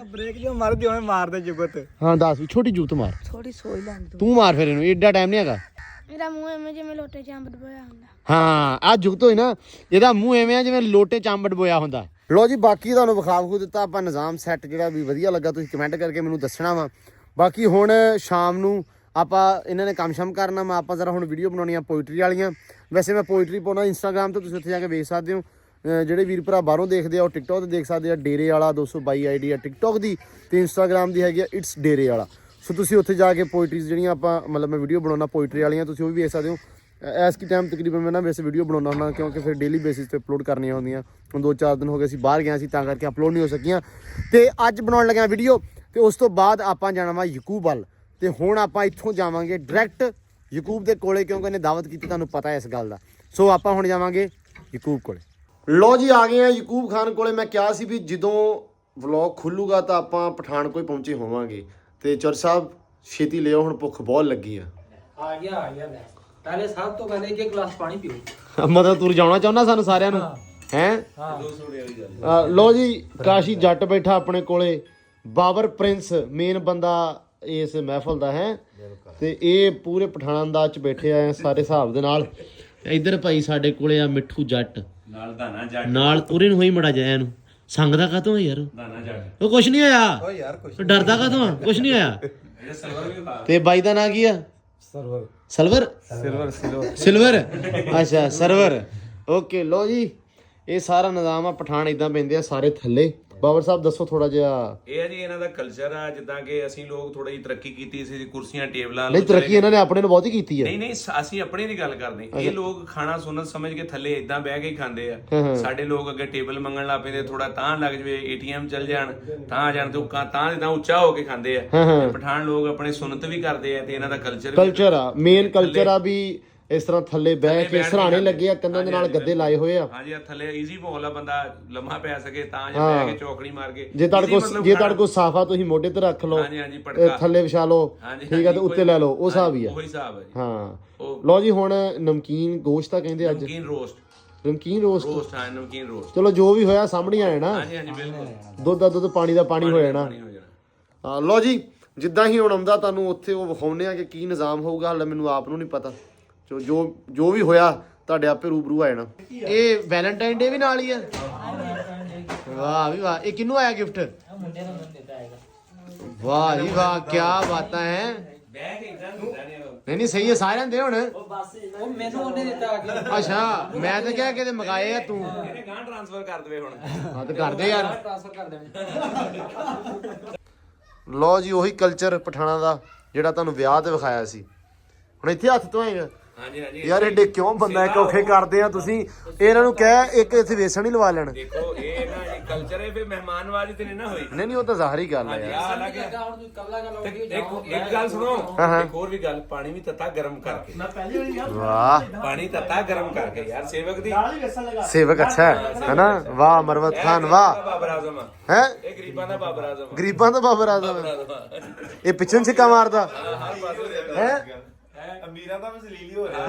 ਬ੍ਰੇਕ ਜੋ ਮਾਰਦੀ ਹੋਏ ਮਾਰਦੇ ਜੁਗਤ ਹਾਂ ਦੱਸ ਵੀ ਛੋਟੀ ਜੁਗਤ ਮਾਰ ਥੋੜੀ ਸੋਈ ਲੈਣ ਤੂੰ ਮਾਰ ਫਿਰ ਇਹਨੂੰ ਏਡਾ ਟਾਈਮ ਨਹੀਂ ਹੈਗਾ ਇਹਦਾ ਮੂੰਹ ਐਵੇਂ ਜਿਵੇਂ ਲੋਟੇ ਚ ਅੰਬ ਡਬੋਇਆ ਹੁੰਦਾ ਹਾਂ ਆ ਜੁਗਤ ਹੋਈ ਨਾ ਇਹਦਾ ਮੂੰਹ ਐਵੇਂ ਆ ਜਿਵੇਂ ਲੋਟੇ ਚ ਅੰਬ ਡਬੋਇਆ ਹੁੰਦਾ ਲੋ ਜੀ ਬਾਕੀ ਤੁਹਾਨੂੰ ਵਿਖਾਵ ਦਿੱਤਾ ਆਪਾਂ ਨਿਜ਼ਾਮ ਸੈੱਟ ਜਿਹੜਾ ਵੀ ਵਧੀਆ ਲੱਗਾ ਤੁਸੀਂ ਕਮੈਂਟ ਕਰਕੇ ਮੈਨੂੰ ਦੱਸਣਾ ਵਾ ਬਾਕੀ ਹੁਣ ਸ਼ਾਮ ਨੂੰ ਆਪਾਂ ਇਹਨਾਂ ਨੇ ਕੰਮ ਕਰਨਾ ਵਾ ਆਪਾਂ ਜ਼ਰਾ ਹੁਣ ਵੀਡੀਓ ਬਣਾਉਣੀਆਂ ਪੋਇਟਰੀ ਵਾਲੀਆਂ ਵੈਸੇ ਮੈਂ ਪੋਇਟਰੀ ਪਾਉਣਾ ਇੰਸਟਾਗ੍ਰਾਮ ਤੇ ਤੁਸੀਂ ਉੱਥੇ ਜਾ ਕੇ ਵੇਖ ਸਕਦੇ ਹੋ ਜਿਹੜੇ ਵੀਰ ਭਰਾ ਬਾਹਰੋਂ ਦੇਖਦੇ ਆ ਉਹ ਟਿਕਟੌਕ ਤੇ ਦੇਖ ਸਕਦੇ ਆ ਡੇਰੇ ਵਾਲਾ 222 ਆਈਡੀ ਆ ਟਿਕਟੌਕ ਦੀ ਤੇ ਇੰਸਟਾਗ੍ਰਾਮ ਦੀ ਹੈਗੀ ਆ ਇਟਸ ਡੇਰੇ ਵਾਲਾ ਸੋ ਤੁਸੀਂ ਉੱਥੇ ਜਾ ਕੇ ਪੋਇਟਰੀਜ਼ ਜਿਹੜੀਆਂ ਆਪਾਂ ਮਤਲਬ ਮੈਂ ਵੀਡੀਓ ਬਣਾਉਣਾ ਪੋਇਟਰੀ ਵਾਲੀਆਂ ਤੁਸੀਂ ਉਹ ਵੀ ਵੇਖ ਸਕਦੇ ਹੋ ਐਸ ਕੀ ਟਾਈਮ ਤਕਰੀਬਨ ਮੈਂ ਨਾ ਵੈਸੇ ਵੀਡੀਓ ਬਣਾਉਣਾ ਹੁੰਦਾ ਕਿਉਂਕਿ ਫਿਰ ਡੇਲੀ ਬੇਸਿਸ ਤੇ ਅਪਲੋਡ ਕਰਨੀਆਂ ਹੁੰਦੀਆਂ ਹੁਣ 2-4 ਦਿਨ ਹੋ ਗਏ ਅਸੀਂ ਬਾਹਰ ਗਏ ਸੀ ਤਾਂ ਕਰਕੇ ਅਪਲੋਡ ਨਹੀਂ ਹੋ ਸਕੀਆਂ ਤੇ ਅੱਜ ਬਣਾਉਣ ਲੱਗਿਆ ਵੀਡੀਓ ਤੇ ਉਸ ਤੋਂ ਬਾਅਦ ਆਪਾਂ ਜਾਣਾ ਵਾ ਯਕੂਬ ਵੱਲ ਤੇ ਹੁਣ ਆਪਾਂ ਇੱਥੋਂ ਜਾਵਾਂਗੇ ਡਾਇਰੈਕਟ ਯਕੂਬ ਦੇ ਕੋਲੇ ਕਿਉਂਕਿ ਇਹਨੇ ਦਾਵਤ ਕੀਤੀ ਤੁਹਾਨੂੰ ਪਤਾ ਹੈ ਇਸ ਗੱਲ ਦਾ ਸੋ ਆਪਾਂ ਹੁਣ ਜਾਵਾਂਗੇ ਯਕੂਬ ਕੋਲੇ ਲੋ ਜੀ ਆ ਗਏ ਆ ਯਕੂਬ ਖਾਨ ਕੋਲੇ ਮੈਂ ਕਿਹਾ ਸੀ ਵੀ ਜਦੋਂ ਵਲੌਗ ਖੁੱਲੂਗਾ ਤਾਂ ਆਪਾਂ ਪਠਾਨਕੋਟ ਪਹੁੰਚੇ ਹੋਵਾਂਗੇ ਤੇ ਚੌਰ ਸਾਹਿਬ ਛੇਤੀ ਲਿਓ ਹੁਣ ਭੁੱਖ ਬਹੁਤ ਲੱਗੀ ਆ ਗਿਆ ਲੈ ਪਹਿਲੇ ਸਭ ਤੋਂ ਪਹਿਲੇ ਇੱਕ ਗਲਾਸ ਪਾਣੀ ਪੀਓ ਮਤਲਬ ਤੂੰ ਜਾਣਾ ਚਾਹੁੰਦਾ ਸਾਨੂੰ ਸਾਰਿਆਂ ਨੂੰ ਹੈ ਲੋ ਜੀ ਕਾਸ਼ੀ ਜੱਟ ਬੈਠਾ ਆਪਣੇ ਕੋਲੇ ਬਾਬਰ ਪ੍ਰਿੰਸ ਮੇਨ ਬੰਦਾ ਇਸ ਮਹਿਫਲ ਦਾ ਹੈ ਤੇ ਇਹ ਪੂਰੇ ਪਠਾਨ ਅੰਦਾਜ਼ ਚ ਬੈਠੇ ਆ ਸਾਰੇ ਹਿਸਾਬ ਦੇ ਨਾਲ ਇੱਧਰ ਭਾਈ ਸਾਡੇ ਕੋਲੇ ਆ ਮਿੱਠੂ ਜੱਟ ਨਾਲ ਦਾਣਾ ਜੱਟ ਨਾਲ ਉਰੇ ਨੂੰ ਹੋਈ ਮੜਾ ਜਾਇਆ ਇਹਨੂੰ ਸੰਗਦਾ ਕਾਤੋਂ ਯਾਰ ਦਾਣਾ ਜੱਟ ਉਹ ਕੁਛ ਨਹੀਂ ਹੋਇਆ ਓ ਯਾਰ ਕੁਛ ਡਰਦਾ ਕਾਤੋਂ ਕੁਛ ਨਹੀਂ ਹੋਇਆ ਇਹ ਸਰਵਰ ਵੀ ਖਾ ਤੇ ਬਾਈ ਦਾ ਨਾਂ ਕੀ ਆ ਸਿਲਵਰ ਅੱਛਾ ਸਰਵਰ ਓਕੇ ਲੋ ਜੀ ਇਹ ਸਾਰਾ ਨਿਜ਼ਾਮ ਆ ਪਠਾਨ ਇਦਾਂ ਪੈਂਦੇ ਆ ਸਾਰੇ ਥੱਲੇ ਬਾਬਰ ਸਾਹਿਬ ਦੱਸੋ ਥੋੜਾ ਜਿਹਾ। ਇਹ ਹੈ ਜੀ ਇਹਨਾਂ ਦਾ ਕਲਚਰ ਆ, ਜਿੱਦਾਂ ਕਿ ਅਸੀਂ ਲੋਕ ਥੋੜਾ ਜਿਹੀ ਤਰੱਕੀ ਕੀਤੀ ਸੀ, ਕੁਰਸੀਆਂ ਟੇਬਲਾਂ ਨਹੀਂ ਤਰੱਕੀ ਇਹਨਾਂ ਨੇ ਆਪਣੇ ਨੂੰ ਬਹੁਤੀ ਕੀਤੀ ਹੈ। ਨਹੀਂ ਅਸੀਂ ਆਪਣੀ ਦੀ ਗੱਲ ਕਰਦੇ। ਇਹ ਲੋਕ ਖਾਣਾ ਸੁਣਨ ਸਮਝ ਕੇ ਥੱਲੇ ਇਦਾਂ ਬਹਿ ਕੇ ਹੀ ਖਾਂਦੇ ਆ। ਸਾਡੇ ਲੋਕ ਅੱਗੇ ਟੇਬਲ ਮੰਗਣ ਲੱਗ ਪੈਂਦੇ, ਥੋੜਾ ਤਾਂ ਲੱਗ ਜਵੇ, ATM ਚੱਲ ਜਾਣ ਤਾਂ ਆ ਜਾਣ, ਤੇ ਉਹ ਤਾਂ ਇਦਾਂ ਉੱਚਾ ਹੋ ਕੇ ਖਾਂਦੇ ਆ। ਪਠਾਨ ਲੋਕ ਆਪਣੇ ਸੁਨਤ ਵੀ ਕਰਦੇ ਆ, ਤੇ ਇਹਨਾਂ ਦਾ ਕਲਚਰ ਆ, ਮੇਨ ਕਲਚਰ ਆ ਵੀ ਇਸ ਤਰ੍ਹਾਂ ਥੱਲੇ ਬਹਿ ਕੇ ਸਰਾਣੇ ਲੱਗੇ ਆ, ਕੰਨਾਂ ਦੇ ਨਾਲ ਗੱਦੇ ਲਾਏ ਹੋਏ ਆ। ਹਾਂਜੀ, ਥੱਲੇ ਈਜ਼ੀ ਮਾਹੌਲ ਆ, ਬੰਦਾ ਲੰਮਾ ਪੈ ਸਕੇ ਤਾਂ ਜਾਂ ਬਹਿ ਕੇ ਚੌਕੜੀ ਮਾਰ ਕੇ। ਜੇ ਤੁਹਾਡੇ ਕੋਲ ਸਾਫਾ ਤੁਸੀਂ ਮੋਢੇ ਤੇ ਰੱਖ ਲਓ, ਥੱਲੇ ਵਿਛਾ ਲਓ, ਠੀਕ ਆ, ਤੇ ਉੱਤੇ ਲੈ ਲਓ, ਉਹ ਹਿਸਾਬ ਹੀ ਆ। ਉਹੀ ਹਿਸਾਬ ਹੈ ਜੀ। ਹਾਂ ਲਓ ਜੀ, ਹੁਣ ਨਮਕੀਨ ਗੋਸ਼ਤ ਆ ਕਹਿੰਦੇ ਅੱਜ, ਨਮਕੀਨ ਰੋਸਟ ਹਾਂ, ਨਮਕੀਨ ਰੋਸਟ। ਚਲੋ ਜੋ ਵੀ ਹੋਇਆ ਸਾਹਮਣੇ ਆ ਜਾਣਾ। ਹਾਂਜੀ ਬਿਲਕੁਲ, ਦੁੱਧ ਦਾ ਦੁੱਧ, ਪਾਣੀ ਦਾ ਪਾਣੀ ਹੋ ਜਾਣਾ। ਹਾਂ ਲਓ ਜੀ, ਜਿੱਦਾਂ ਹੀ ਹੁਣ ਆਉਂਦਾ ਤੁਹਾਨੂੰ ਉੱਥੇ ਉਹ ਵਿਖਾਉਂਦੇ ਆ ਕਿ ਕੀ ਨਿਜ਼ਾਮ ਹੋਊਗਾ। ਹਾਲੇ ਮੈਨੂੰ ਆਪ ਨੂੰ ਨਹੀਂ ਪਤਾ, ਜੋ ਵੀ ਹੋਇਆ ਤੁਹਾਡੇ ਆਪੇ ਰੂਬਰੂ ਆ ਜਾਣਾ। ਇਹ ਵੈਲੈਂਟਾਈਨ ਡੇ ਵੀ ਨਾਲ ਹੀ ਆ। ਵਾਹ ਵੀ ਵਾਹ, ਇਹ ਕਿਹਨੂੰ ਆਇਆ ਗਿਫਟ? ਵਾਹ ਜੀ ਵਾਹ, ਕੀ ਬਾਤਾਂ ਹੈ। ਨਹੀਂ ਸਹੀ ਹੈ, ਸਾਰਿਆਂ ਦੇ ਹੁਣ। ਉਹ ਮੈਨੂੰ ਉਹਨੇ ਦਿੱਤਾ। ਅੱਛਾ, ਮੈਂ ਤਾਂ ਕਿਹਾ ਕਿਤੇ ਮੰਗਾਏ ਆ ਤੂੰ। ਇਹਨੇ ਗਾਂ ਟ੍ਰਾਂਸਫਰ ਕਰ ਦੇਵੇ ਹੁਣ। ਹਾਂ ਤੇ ਕਰਦੇ ਯਾਰ, ਟ੍ਰਾਂਸਫਰ ਕਰ ਦੇਣਾ। ਲਓ ਜੀ, ਉਹੀ ਕਲਚਰ ਪਠਾਣਾ ਦਾ ਜਿਹੜਾ ਤੁਹਾਨੂੰ ਵਿਆਹ ਤੇ ਵਿਖਾਇਆ ਸੀ। ਹੁਣ ਇੱਥੇ ਹੱਥ ਧੋਏਗਾ। ਹਾਂਜੀ ਯਾਰ ਏਡੇ ਕਿਉਂ ਬੰਦਾ ਇੱਕ ਔਖੇ ਕਰਦੇ ਆ ਤੁਸੀਂ? ਇਹਨਾਂ ਨੂੰ ਕਹਿ ਇੱਕ ਇੱਥੇ ਵੇਸਣ ਹੀ ਲਵਾ ਲੈਣ। ਦੇਖੋ ਇਹ ਨਾ ਇਹ ਕਲਚਰ ਹੈ, ਫਿਰ ਮਹਿਮਾਨਵਾਜੀ ਤੇ ਨਹੀਂ ਨਾ ਹੋਈ। ਨਹੀਂ ਉਹ ਤਾਂ ਜ਼ਾਹਰੀ ਗੱਲ ਹੈ ਯਾਰ। ਦੇਖੋ ਇੱਕ ਗੱਲ ਸੁਣੋ, ਇੱਕ ਹੋਰ ਵੀ ਗੱਲ, ਪਾਣੀ ਵੀ ਤੱਤਾ ਗਰਮ ਕਰਕੇ। ਵਾਹ, ਪਾਣੀ ਤੱਤਾ ਗਰਮ ਕਰਕੇ ਯਾਰ, ਸੇਵਕ ਦੀ ਸੇਵਕ ਅੱਛਾ ਹੈ ਨਾ। ਵਾਹ ਮਰਵਤ ਖਾਨ, ਵਾਹ। ਬਾਬਰ ਆਜ਼ਮ ਹੈ, ਇਹ ਗਰੀਬਾਂ ਦਾ ਬਾਬਰ ਆਜ਼ਮ, ਗਰੀਬਾਂ ਦਾ ਬਾਬਰ ਆਜ਼ਮ। ਇਹ ਪਿੱਛੋਂ ਛਿੱਕਾ ਮਾਰਦਾ ਹੈ। ਅਮੀਰਾਂ ਦਾ ਵਸਲੀਲੀ ਹੋ ਰਿਹਾ।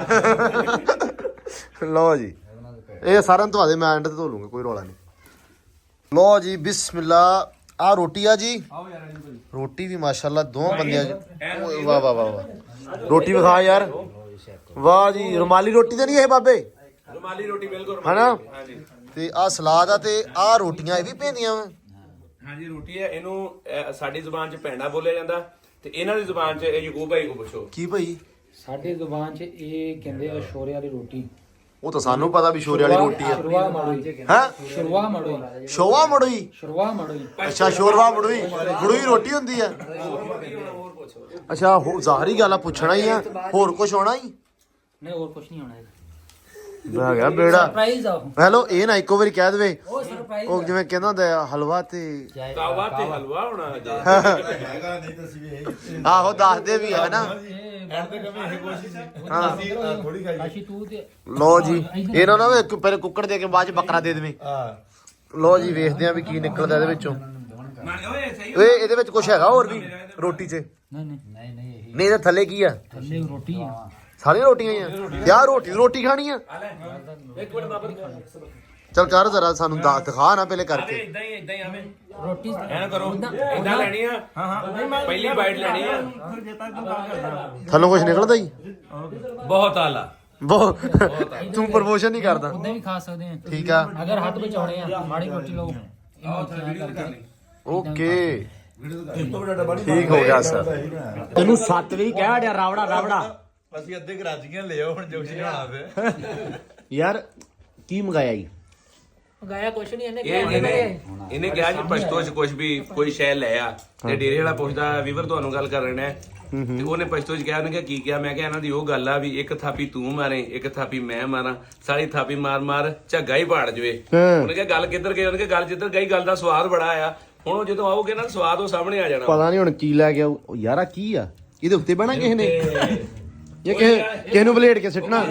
ਲਓ ਜੀ, ਇਹ ਸਾਰਿਆਂ ਤੋਂ ਆਦੇ, ਮੈਂ ਐਂਡ ਤੇ ਧੋ ਲੂੰਗਾ, ਕੋਈ ਰੌਲਾ ਨਹੀਂ। ਲਓ ਜੀ, ਬਿਸਮਿਲ੍ਲਾ। ਆ ਰੋਟੀ ਆ ਜੀ, ਰੋਟੀ ਵੀ ਮਾਸ਼ਾਅੱਲਾ ਦੋਵਾਂ ਬੰਦਿਆਂ ਦੀ। ਵਾਹ ਵਾਹ ਵਾਹ ਵਾਹ, ਰੋਟੀ ਵਿਖਾ ਯਾਰ। ਵਾਹ ਜੀ, ਰੁਮਾਲੀ ਰੋਟੀ ਤੇ ਨਹੀਂ ਇਹ ਬਾਬੇ? ਰੁਮਾਲੀ ਰੋਟੀ ਬਿਲਕੁਲ ਹਨਾ। ਹਾਂਜੀ, ਤੇ ਆ ਸਲਾਦ ਆ, ਤੇ ਆ ਰੋਟੀਆਂ ਇਹ ਵੀ ਪੈਂਦੀਆਂ ਵਾ। ਹਾਂਜੀ ਰੋਟੀ ਹੈ। ਇਹਨੂੰ ਸਾਡੀ ਜ਼ੁਬਾਨ 'ਚ ਪੈਂਡਾ ਬੋਲਿਆ ਜਾਂਦਾ, ਤੇ ਇਹਨਾਂ ਦੀ ਜ਼ੁਬਾਨ 'ਚ ਇਹ ਯਕੂਬ ਭਾਈ ਕੋ ਪੁੱਛੋ ਕੀ ਭਾਈ? ਸਾਡੇ ਜ਼ੁਬਾਨ 'ਚ ਇਹ ਕਹਿੰਦੇ ਆ ਸ਼ੋਰੇ ਵਾਲੀ ਰੋਟੀ। ਉਹ ਤਾਂ ਸਾਨੂੰ ਪਤਾ ਵੀ ਸ਼ੋਰੇ ਵਾਲੀ ਰੋਟੀ ਆ। ਸ਼ੁਰਵਾ ਮੜੋਈ। ਹੈ, ਸ਼ੁਰਵਾ ਮੜੋਈ। ਸ਼ੋਵਾ ਮੜੋਈ। ਸ਼ੁਰਵਾ ਮੜੋਈ। ਅੱਛਾ, ਸ਼ੋਰਵਾ ਮੜੋਈ। ਮੜੋਈ ਰੋਟੀ ਹੁੰਦੀ ਆ। ਅੱਛਾ, ਜ਼ਾਹਰੀ ਗੱਲ ਆ, ਪੁੱਛਣਾ ਹੀ ਆ, ਹੋਰ ਕੁਝ ਹੋਣਾ ਹੀ ਨਹੀਂ, ਹੋਰ ਕੁਝ ਨਹੀਂ ਹੋਣਾ। ਮੈਂ ਗਿਆ ਬੇੜਾ ਸਰਪ੍ਰਾਈਜ਼ ਆ। ਹੈਲੋ, ਇਹ ਨਾ ਇੱਕੋ ਵਾਰੀ ਕਹਿ ਦੇਵੇ। ਉਹ ਸਰਪ੍ਰਾਈਜ਼ ਉਹ ਜਿਵੇਂ ਕਹਿੰਦਾ ਹੁੰਦਾ ਆ, ਹਲਵਾ ਤੇ ਕਾਵਾ ਤੇ ਹਲਵਾ ਹੋਣਾ। ਆਹੋ ਦੱਸਦੇ ਵੀ ਹੈ ਨਾ। ਕਾਸ਼ੀ ਤੂੰ ਤੇ ਲੋ ਜੀ, ਇਹਨਾਂ ਨੂੰ ਪਹਿਲੇ ਕੁੱਕੜ ਦੇ ਕੇ ਬਾਅਦ ਚ ਬੱਕਰਾ ਦੇ ਦੇਵੇਂ। ਲੋ ਜੀ, ਵੇਖਦੇ ਆ ਵੀ ਕੀ ਨਿਕਲਦਾ ਇਹਦੇ ਵਿੱਚੋਂ। ਓਏ ਇਹਦੇ ਵਿੱਚ ਕੁਝ ਹੈਗਾ ਹੋਰ ਵੀ ਰੋਟੀ 'ਚ? ਨਹੀਂ ਇਹਦੇ ਥੱਲੇ ਕੀ ਆ? ਥੱਲੇ ਰੋਟੀ ਆ। ਸਾਰੀਆਂ ਰੋਟੀਆਂ ਹੀ ਆ ਯਾਰ। ਰੋਟੀ ਖਾਣੀ ਆ? ਚਲ ਕਰ ਜ਼ਰਾ, ਸਾਨੂੰ ਦਿਖਾ ਨਾ ਪਹਿਲੇ ਕਰਕੇ। ਇਦਾਂ ਹੀ ਆਵੇਂ ਰੋਟੀ ਐਂ ਕਰੋ, ਇਦਾਂ ਲੈਣੀ ਆ। ਪਹਿਲੀ ਬਾਈਟ ਲੈਣੀ ਆ। ਥੱਲੋਂ ਕੁਝ ਨਿਕਲਦਾ ਹੀ ਬਹੁਤ ਆਲਾ। ਬਹੁਤ। ਤੂੰ ਪ੍ਰਮੋਸ਼ਨ ਨਹੀਂ ਕਰਦਾ। ਉਦਾਂ ਵੀ ਖਾ ਸਕਦੇ ਆ। ਠੀਕ ਆ, ਅਗਰ ਹੱਥ ਬਚਾਉਣੇ ਆ, ਮਾੜੀ ਰੋਟੀ ਲਓ। ਓਕੇ, ਠੀਕ ਹੋ ਗਿਆ ਸਰ। ਤੈਨੂੰ 7 ਵੀ ਕਹਿ ਡਿਆ, ਰਾਵੜਾ। ਅਸੀਂ ਅੱਧੇ ਕਰਾਚੀਆਂ ਲਿਓ ਹੁਣ ਜੋ ਕੁਝ ਹੋਣਾ ਤੇ। ਯਾਰ ਕੀ ਮੰਗਾਇਆ ਜੀ? ਗਾਇਆ ਕੁਛ ਨਹੀਂ ਇਹਨੇ। ਇਹਨੇ ਕਿਹਾ ਜੀ ਪਸ਼ਤੋ 'ਚ ਕੁਝ ਵੀ ਕੋਈ ਸ਼ੈ ਲੈ ਆ, ਤੇ ਡੇਰੇ ਵਾਲਾ ਪੁੱਛਦਾ ਵੀਵਰ ਤੁਹਾਨੂੰ ਗੱਲ ਕਰ ਰਹੇ ਨੇ, ਤੇ ਉਹਨੇ ਪਸ਼ਤੋ 'ਚ ਕਿਹਾ, ਉਹਨੇ ਕਿਹਾ ਕੀ ਕਿਹਾ? ਮੈਂ ਕਿਹਾ ਇਹਨਾਂ ਦੀ ਉਹ ਗੱਲ ਆ ਵੀ ਇੱਕ ਥਾਪੀ ਤੂੰ ਮਾਰੇ, ਇੱਕ ਥਾਪੀ ਮੈਂ ਮਾਰਾਂ, ਸਾਰੀ ਥਾਪੀ ਮਾਰ ਝੱਗਾ ਹੀ ਪਾੜ ਜਵੇ। ਉਹਨੇ ਕਿਹਾ ਗੱਲ ਕਿੱਧਰ ਗਈ? ਉਹਨੇ ਕਿਹਾ ਗੱਲ ਜਿੱਧਰ ਗਈ, ਗੱਲ ਦਾ ਸਵਾਦ ਬੜਾ ਆ। ਹੁਣ ਉਹ ਜਦੋਂ ਆਓਗੇ ਨਾ, ਸਵਾਦ ਉਹ ਸਾਹਮਣੇ ਆ ਜਾਣਾ। ਪਤਾ ਨਹੀਂ ਹੁਣ ਕੀ ਲੈ ਗਿਆ ਯਾਰ। ਆ ਕੀ ਆ ਇਹਦੇ ਉੱਤੇ ਬਣਾ ਕਿਸੇ ਨੇ? ਇਹ ਕਿਸੇ ਨੂੰ ਬਲੇਡ ਕੇ ਸਿੱਟਣਾ?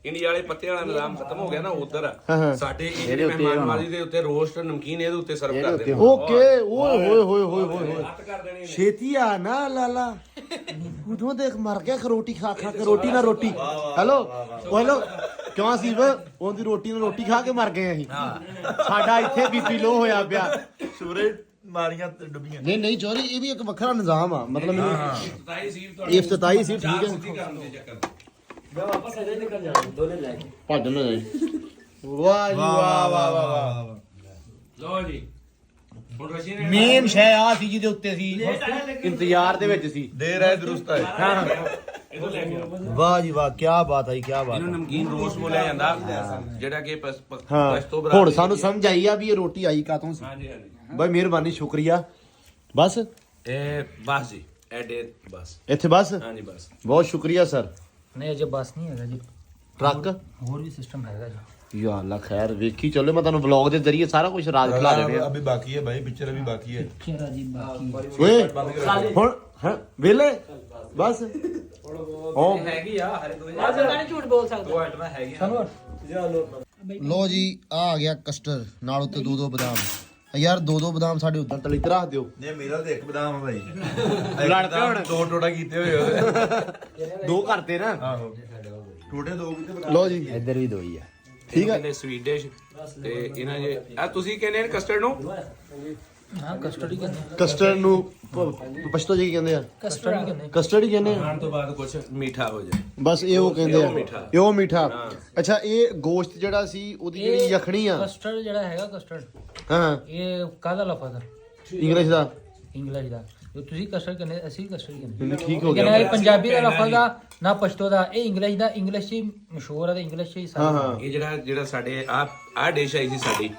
ਇੰਡੀਆ ਵਾਲੇ ਪੱਤੇ ਵਾਲਾ ਨਿਜ਼ਾਮ ਖਤਮ ਹੋ ਗਿਆ ਨਾ ਉਧਰ। ਸਾਡੇ ਇਹਦੇ ਮਹਿਮਾਨਵਾਜੀ ਦੇ ਉੱਤੇ ਰੋਸਟ ਨਮਕੀਨ ਇਹਦੇ ਉੱਤੇ ਸਰਵ ਕਰਦੇ ਨੇ। ਓਕੇ, ਓਏ ਹੋਏ ਹੋਏ ਛੇਤੀ ਆ ਨਾ ਲਾਲਾ। ਉਦੋਂ ਦੇਖ ਮਰ ਗਿਆ ਰੋਟੀ ਖਾ ਕੇ। ਰੋਟੀ ਨਾ ਰੋਟੀ। ਹੈਲੋ ਕਿਉਂ ਸੀ ਉਹਦੀ ਰੋਟੀ ਨਾਲ ਰੋਟੀ ਖਾ ਕੇ ਮਰ ਗਏ ਅਸੀਂ। ਸਾਡਾ ਇੱਥੇ ਬੀਪੀ ਲੋ ਹੋਇਆ ਪਿਆ। ਸੂਰੇ ਮਾਰੀਆਂ ਡੁੱਬੀਆਂ। ਨਹੀਂ ਚੋਰੀ, ਇਹ ਵੀ ਇੱਕ ਵੱਖਰਾ ਨਿਜ਼ਾਮ ਆ। ਮਤਲਬ ਮੈਨੂੰ ਇਫਤਤਾਈ ਸੀ, ਠੀਕ ਹੈ। ਵਾਪਸ ਇਹਦੇ ਨਿਕਲ ਜਾਣਾ ਦੋਨੇ ਲੈ ਕੇ। ਭੱਜ ਨਾ ਜਾਈ। ਵਾਹ ਜੀ ਵਾਹ। ਲੋ ਜੀ, ਹੁਣ ਰਸ਼ੀ ਨੇ ਮੇਨ ਸ਼ੈ ਆ ਸੀ ਜਿਹਦੇ ਉੱਤੇ ਸੀ ਇੰਤਜ਼ਾਰ ਦੇ ਵਿੱਚ ਸੀ। ਦੇਰ ਹੈ ਦਰੁਸਤ ਹੈ। ਇਹਨੂੰ ਲੈ ਕੇ ਆਓ। ਵਾਹ ਜੀ ਵਾਹ, ਕੀ ਬਾਤ ਹੈ, ਕੀ ਬਾਤ ਇਹਨੂੰ ਹੈ। ਨਮਕੀਨ ਰੋਸ ਬੋਲਿਆ ਜਾਂਦਾ, ਜਿਹੜਾ ਕਿ ਹਾਂ ਪਸ਼ਤੋ ਹੁਣ ਸਾਨੂੰ ਸਮਝ ਆਈ ਆ ਵੀ ਇਹ ਰੋਟੀ ਆਈ ਕਾਤੋਂ ਸੀ। ਹਾਂਜੀ ਹਾਂਜੀ ਬਾਈ ਮਿਹਰਬਾਨੀ, ਸ਼ੁਕਰੀਆ। ਬਸ ਇਹ ਬਸ ਜੀ ਐਡੇ ਬਸ ਇੱਥੇ ਬਸ। ਹਾਂਜੀ ਬਸ। ਬਹੁਤ ਸ਼ੁਕਰੀਆ ਸਰ। ਨਹੀਂ ਅਜੇ ਬਸ ਨਹੀਂ ਹੈਗਾ ਜੀ, ਟਰੱਕ ਹੋਰ ਵੀ ਸਿਸਟਮ ਹੈਗਾ ਜੀ। ਯਾ ਅੱਲਾ ਖੈਰ, ਵੇਖੀ ਚੱਲੋ, ਮੈਂ ਤੁਹਾਨੂੰ ਵਲੌਗ ਦੇ ਜ਼ਰੀਏ ਸਾਰਾ ਕੁਝ ਰਾਜ ਖਿਲਾ ਦੇ ਰਿਹਾ। अभी बाकी है भाई, पिक्चर अभी बाकी है। ਚਿਹਰਾ ਜੀ ਬਾਕੀ ਓਏ ਹੁਣ ਹਾਂ ਵੇਲੇ ਬਸ ਉਹ ਹੈਗੀ ਆ ਹਰੇ ਦੋ ਝੂਠ ਬੋਲ ਸਕਦਾ। ਦੋ ਆਈਟਮਾਂ ਹੈਗੀਆਂ। ਲੋ ਜੀ ਆ ਗਿਆ ਕਸਟਰ, ਨਾਲ ਉੱਤੇ ਦੋ ਬਦਾਮ। ਯਾਰ ਦੋ ਬਦਾਮ ਸਾਡੇ ਉਦਾਂ ਤਲੀ ਤੇ ਰੱਖ ਦਿਓ। ये मेरा तो एक बादाम है भाई। ਲੜ ਪਿਆ ਹੁਣ। दो टोटा कीते हुए हो। ਦੋ ਕਰਤੇ ਨਾ। आहो टोटे दो कीते। ਲੋ ਜੀ ਇੱਧਰ ਵੀ ਦੋ ਹੀ ਆ। ਠੀਕ ਹੈ। ਸਵੀਟ ਡਿਸ਼ ਤੇ ਇਹਨਾਂ ਜੇ ਆ ਤੁਸੀਂ ਕਹਿੰਦੇ ਨੇ ਕਸਟਰਡ ਨੂੰ ਹਾਂ ਕਸਟਰਡ ਹੀ ਕਹਿੰਦੇ ਕਸਟਰ ਨੂੰ ਪਛਤੋ ਜੀ ਕੀ ਕਹਿੰਦੇ ਆ? ਕਸਟਰਡ ਹੀ ਕਹਿੰਦੇ ਕਸਟਰਡ ਹੀ ਕਹਿੰਦੇ ਆ। ਖਾਣ ਤੋਂ ਬਾਅਦ ਕੁਝ ਮਿੱਠਾ ਹੋ ਜਾਏ। ਬਸ ਇਹ ਉਹ ਕਹਿੰਦੇ ਇਹ ਉਹ ਮਿੱਠਾ। ਆ, ਇਹ ਉਹ ਮਿੱਠਾ। ਅੱਛਾ ਇਹ ਗੋਸ਼ਤ ਜਿਹੜਾ ਸੀ ਉਹਦੀ ਜਿਹੜੀ ਯਖਣੀ ਆ। ਕਸਟਰਡ ਜਿਹੜਾ ਹੈਗਾ ਕਸਟਰਡ, ਹਾਂ ਇਹ ਕਾਹਦਾ ਲਫ਼ਜ਼ ਹੈ? ਇੰਗਲਿਸ਼ ਦਾ। ਇੰਗਲਿਸ਼ ਦਾ। ਜੋ ਤੁਸੀਂ ਕਸਟਰਡ ਕਹਿੰਦੇ ਅਸੀਂ ਕਸਟਰਡ ਕਹਿੰਦੇ। ਮੈਨੂੰ ਠੀਕ ਹੋ ਲੇਕਿਨ ਗਿਆ। ਇਹ ਪੰਜਾਬੀ ਦਾ ਲਫ਼ਜ਼ ਆ ਨਾ ਪਸ਼ਤੋ ਦਾ, ਇਹ ਇੰਗਲਿਸ਼ ਦਾ। ਇੰਗਲਿਸ਼ 'ਚ ਹੀ ਮਸ਼ਹੂਰ ਹੈ ਤੇ ਇੰਗਲਿਸ਼ 'ਚ ਹੀ ਹਾਂ ਸਾਰਾ। ਹਾਂ ਇਹ ਜਿਹੜਾ ਸਾਡੇ ਆ ਡਿਸ਼ ਆਈ ਸੀ ਸਾਡੀ